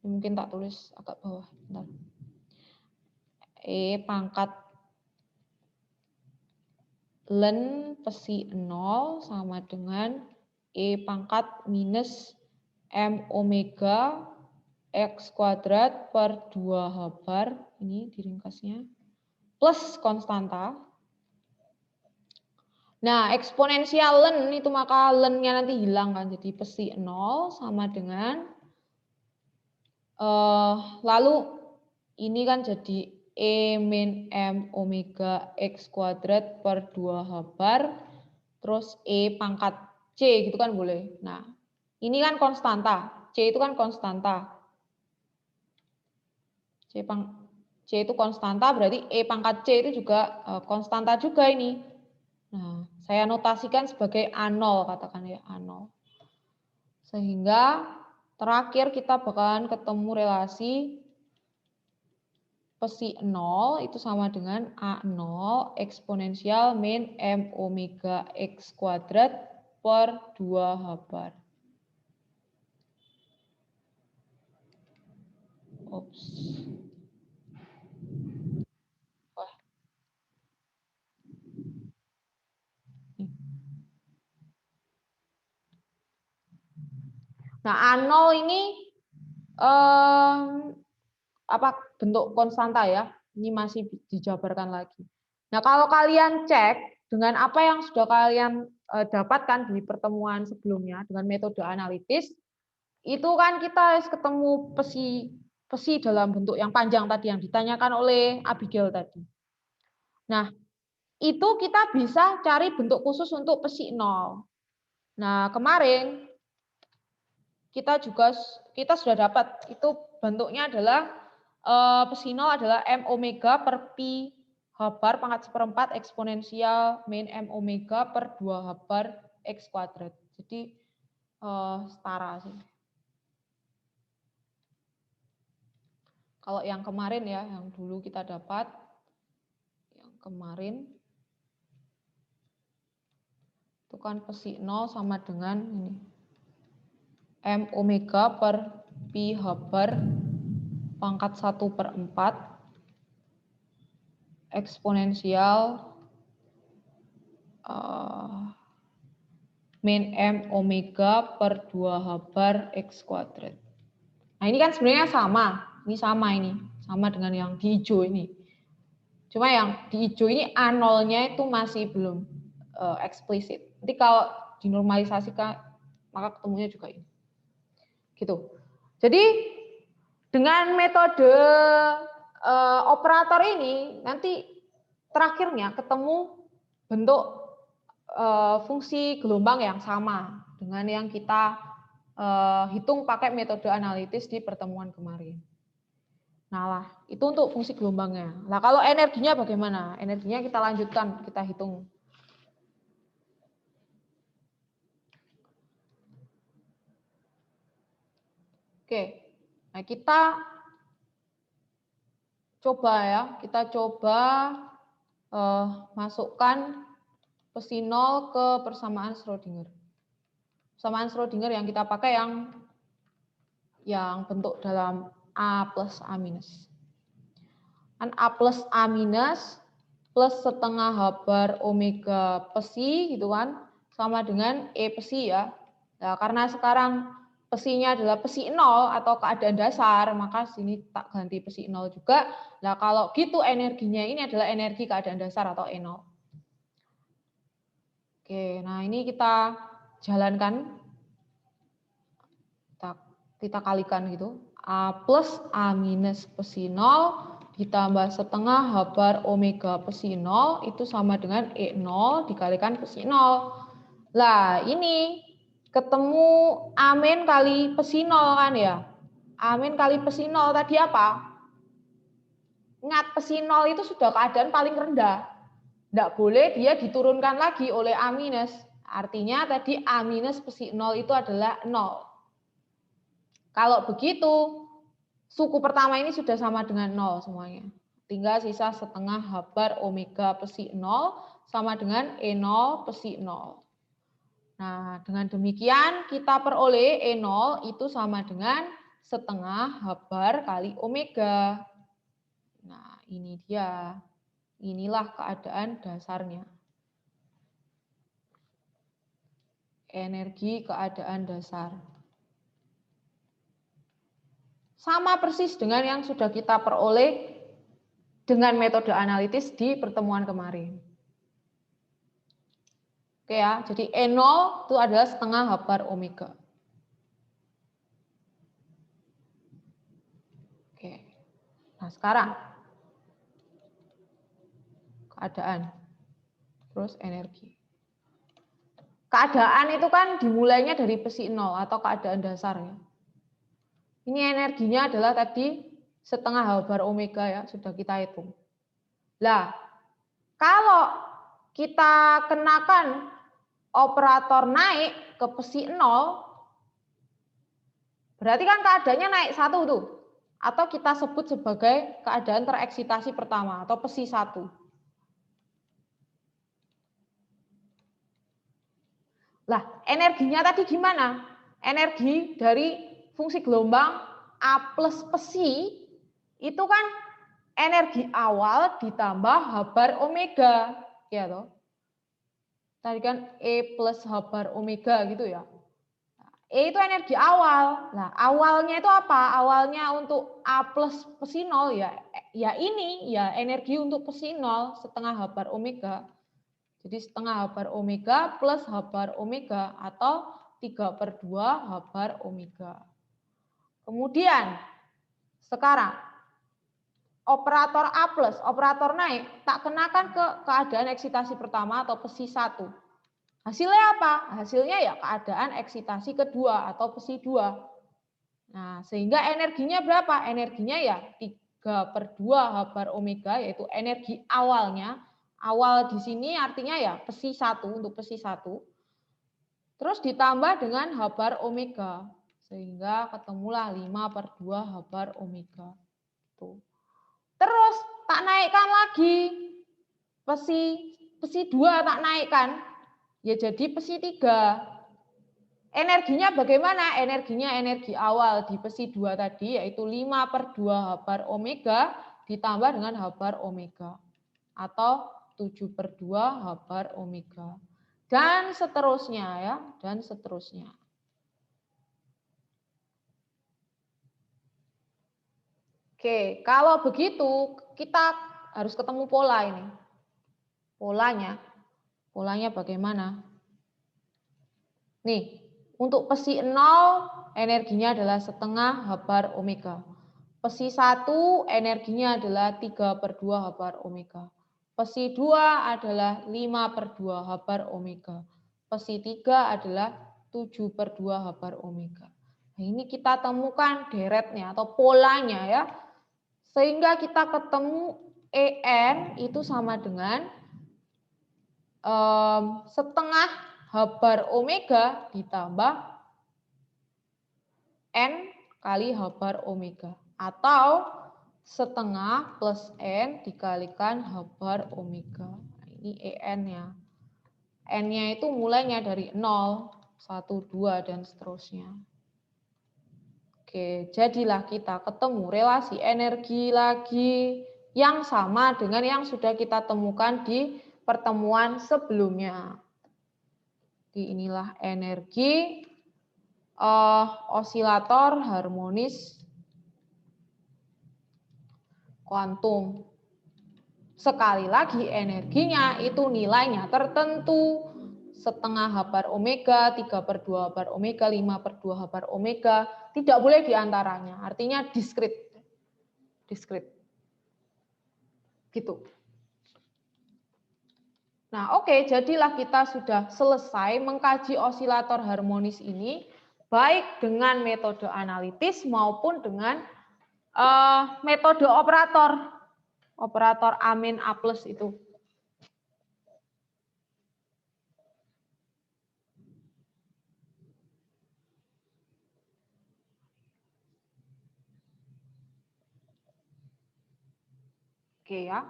Mungkin tak tulis agak bawah. Bentar. E pangkat ln psi 0 sama dengan E pangkat minus M omega X kuadrat per 2H bar, ini diringkasnya, plus konstanta. Nah, eksponensial ln itu maka ln-nya nanti hilang kan, jadi psi 0 sama dengan, lalu ini kan jadi E min M omega X kuadrat per 2H bar, terus E pangkat C gitu kan boleh. Nah, ini kan konstanta, C itu kan konstanta. C itu konstanta, berarti E pangkat C itu juga konstanta juga ini. Nah, saya notasikan sebagai A0, katakan ya, A0. Sehingga terakhir kita bakalan ketemu relasi psi 0 itu sama dengan A0 eksponensial min M omega X kuadrat per 2H bar. Oops. Wah. Nah, A0 ini bentuk konstanta ya. Ini masih dijabarkan lagi. Nah, kalau kalian cek dengan apa yang sudah kalian dapatkan di pertemuan sebelumnya dengan metode analitis, itu kan kita harus ketemu psi dalam bentuk yang panjang tadi yang ditanyakan oleh Abigail tadi. Nah, itu kita bisa cari bentuk khusus untuk psi 0. Nah, kemarin kita sudah dapat itu bentuknya adalah Psi 0 adalah M omega per pi H bar pangkat 1/4 eksponensial min M omega per 2 H bar X kuadrat. Jadi setara sih. Kalau yang kemarin ya, yang dulu kita dapat, yang kemarin, itu kan Psi 0 sama dengan ini. M omega per pi H bar pangkat 1/4 eksponensial min M omega per 2 H bar X kuadrat. Nah ini kan sebenarnya sama. Ini sama dengan yang di hijau ini. Cuma yang di hijau ini A0-nya itu masih belum eksplisit. Nanti kalau dinormalisasikan, maka ketemunya juga ini. Gitu. Jadi dengan metode operator ini, nanti terakhirnya ketemu bentuk fungsi gelombang yang sama dengan yang kita hitung pakai metode analitis di pertemuan kemarin. Nah lah, itu untuk fungsi gelombangnya. Nah kalau energinya bagaimana? Energinya kita lanjutkan, kita hitung. Oke, nah kita coba masukkan Psi 0 ke persamaan Schrödinger. Persamaan Schrödinger yang kita pakai yang bentuk dalam A plus A minus. Kan A plus A minus plus setengah H bar omega Psi gitu kan, sama dengan E Psi ya. Nah, karena sekarang Psi-nya adalah Psi 0 atau keadaan dasar, maka sini tak ganti Psi 0 juga. Nah, kalau gitu energinya ini adalah energi keadaan dasar atau E0. Oke, nah ini kita jalankan. Kita kalikan gitu. A plus A minus Psi 0 ditambah setengah H bar omega Psi 0 itu sama dengan E0 dikalikan Psi 0. Lah, ini ketemu amin kali Psi 0 kan ya. Amin kali Psi 0 tadi apa? Ingat, Psi 0 itu sudah keadaan paling rendah. Tidak boleh dia diturunkan lagi oleh A minus. Artinya tadi A minus Psi 0 itu adalah 0. Kalau begitu, suku pertama ini sudah sama dengan 0 semuanya. Tinggal sisa setengah H bar omega Psi 0 sama dengan E0 Psi 0. Nah, dengan demikian kita peroleh E0 itu sama dengan setengah H bar kali omega. Nah, ini dia. Inilah keadaan dasarnya. Energi keadaan dasar. Sama persis dengan yang sudah kita peroleh dengan metode analitis di pertemuan kemarin. Oke ya, jadi E0 itu adalah setengah H bar omega. Oke. Nah, sekarang keadaan terus energi. Keadaan itu kan dimulainya dari Psi 0 atau keadaan dasar ya. Ini energinya adalah tadi setengah H bar omega ya, sudah kita hitung. Lah, kalau kita kenakan operator naik ke Psi 0, berarti kan keadaannya naik 1 tuh. Atau kita sebut sebagai keadaan tereksitasi pertama atau Psi 1. Lah, energinya tadi gimana? Energi dari fungsi gelombang A plus Psi itu kan energi awal ditambah H bar omega, ya toh. Tadi kan E plus H bar omega gitu ya. E itu energi awal. Nah, awalnya itu apa? Awalnya untuk A plus Psi 0 ya ini ya energi untuk Psi 0 setengah H bar omega. Jadi setengah H bar omega plus H bar omega atau 3/2 H bar omega. Kemudian sekarang operator A plus, operator naik, tak kenakan ke keadaan eksitasi pertama atau Psi 1. Hasilnya apa? Hasilnya ya keadaan eksitasi kedua atau Psi 2. Nah, sehingga energinya berapa? Energinya ya per 2 H bar omega, yaitu energi awalnya. Awal di sini artinya ya psi 1, untuk psi 1. Terus ditambah dengan H bar omega. Sehingga ketemulah 5 per 2 H bar omega. Tuh. Terus tak naikkan lagi. Psi 2 tak naikkan. Ya jadi psi 3. Energinya bagaimana? Energinya energi awal di psi 2 tadi, yaitu 5 per 2 H bar omega ditambah dengan H bar omega. Atau 7 per 2 H bar omega. Dan seterusnya ya, dan seterusnya. Oke, kalau begitu kita harus ketemu pola ini. Polanya bagaimana? Nih, untuk psi 0 energinya adalah setengah H bar omega. Psi 1 energinya adalah 3 per 2 H bar omega. Psi 2 adalah 5 per 2 H bar omega. Psi 3 adalah 7 per 2 H bar omega. Nah, ini kita temukan deretnya atau polanya ya. Sehingga kita ketemu En itu sama dengan setengah H bar omega ditambah N kali H bar omega. Atau setengah plus N dikalikan H bar omega. Nah, ini En-nya. N-nya itu mulainya dari 0, 1, 2, dan seterusnya. Oke, jadilah kita ketemu relasi energi lagi yang sama dengan yang sudah kita temukan di pertemuan sebelumnya. Jadi inilah energi osilator harmonis kuantum. Sekali lagi energinya itu nilainya tertentu. Setengah H bar omega, 3 per 2 H bar omega, 5 per 2 H bar omega. Tidak boleh diantaranya. Artinya diskrit. Diskrit. Gitu. Nah, oke, jadilah kita sudah selesai mengkaji osilator harmonis ini, baik dengan metode analitis maupun dengan metode operator. Operator amin A+ itu. Oke ya,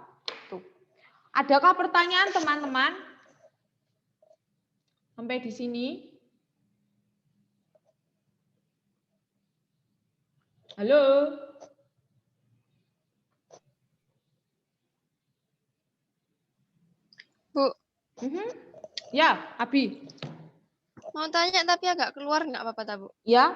tuh. Adakah pertanyaan teman-teman? Sampai di sini? Halo? Bu, Ya, Abi. mau tanya tapi agak keluar nggak apa-apa, Ta, Bu? Ya.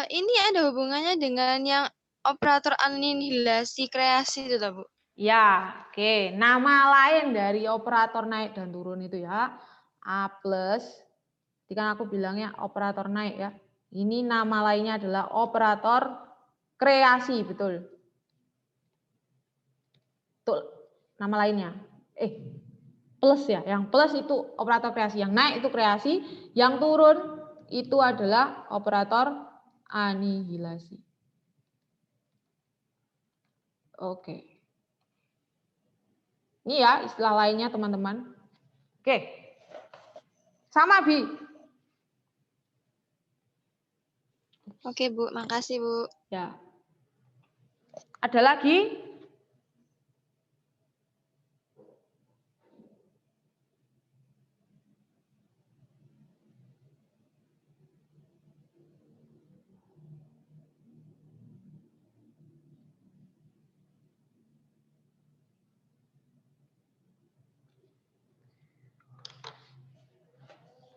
Ini ada hubungannya dengan yang operator anihilasi kreasi itu, Ta, Bu? Ya, oke. Nama lain dari operator naik dan turun itu ya. A+. Jadi kan aku bilangnya operator naik ya. Ini nama lainnya adalah operator kreasi, betul. Betul. Nama lainnya. Plus ya. Yang plus itu operator kreasi. Yang naik itu kreasi. Yang turun itu adalah operator anihilasi. Oke. Ini ya istilah lainnya teman-teman. Oke. Sama, Bi. Oke, Bu. Makasih, Bu. Ya. Ada lagi?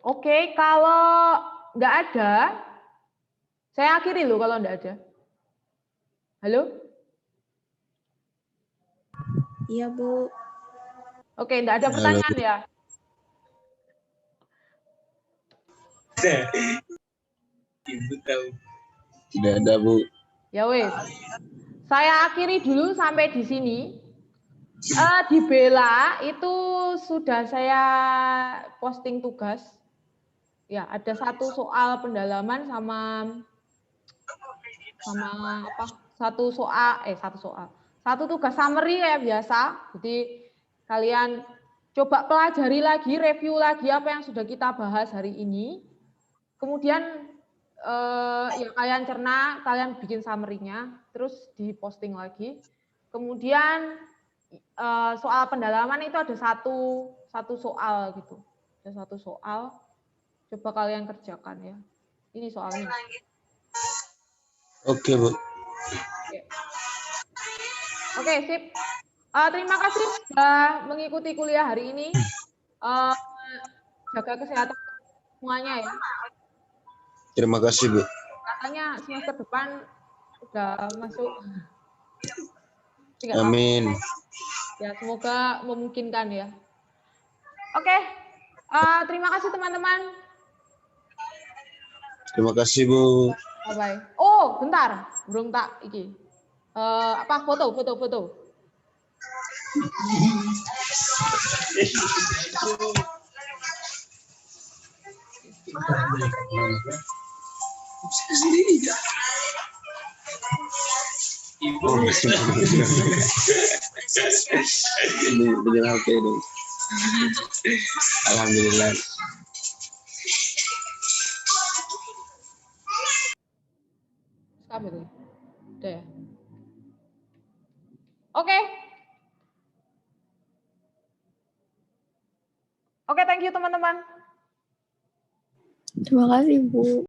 Oke, kalau nggak ada, saya akhiri loh kalau nggak ada. Halo? Iya, Bu. Oke, nggak ada pertanyaan ya? Ibu tahu. Tidak ada, Bu. Ya wes. Saya akhiri dulu sampai di sini. Di Bella itu sudah saya posting tugas. Ya, ada satu soal pendalaman sama sama satu tugas summary kayak biasa. Jadi kalian coba pelajari lagi, review lagi apa yang sudah kita bahas hari ini. Kemudian ya kalian cerna, kalian bikin summary-nya, terus diposting lagi. Kemudian soal pendalaman itu ada satu soal gitu. Ada satu soal, coba kalian kerjakan ya. Ini soalnya. Oke, Bu. Oke, sip. Terima kasih sudah mengikuti kuliah hari ini. Jaga kesehatan semuanya ya. Terima kasih, Bu. Katanya semester depan udah masuk. Amin. Ya, semoga memungkinkan ya. Oke, terima kasih teman-teman. Terima kasih, Bu. Bye-bye. Oh, bentar. Belum tak iki. Foto. Ini benar HP ini. Alhamdulillah. Apa itu? Udah ya? Oke. Oke, thank you teman-teman. Terima kasih, Bu.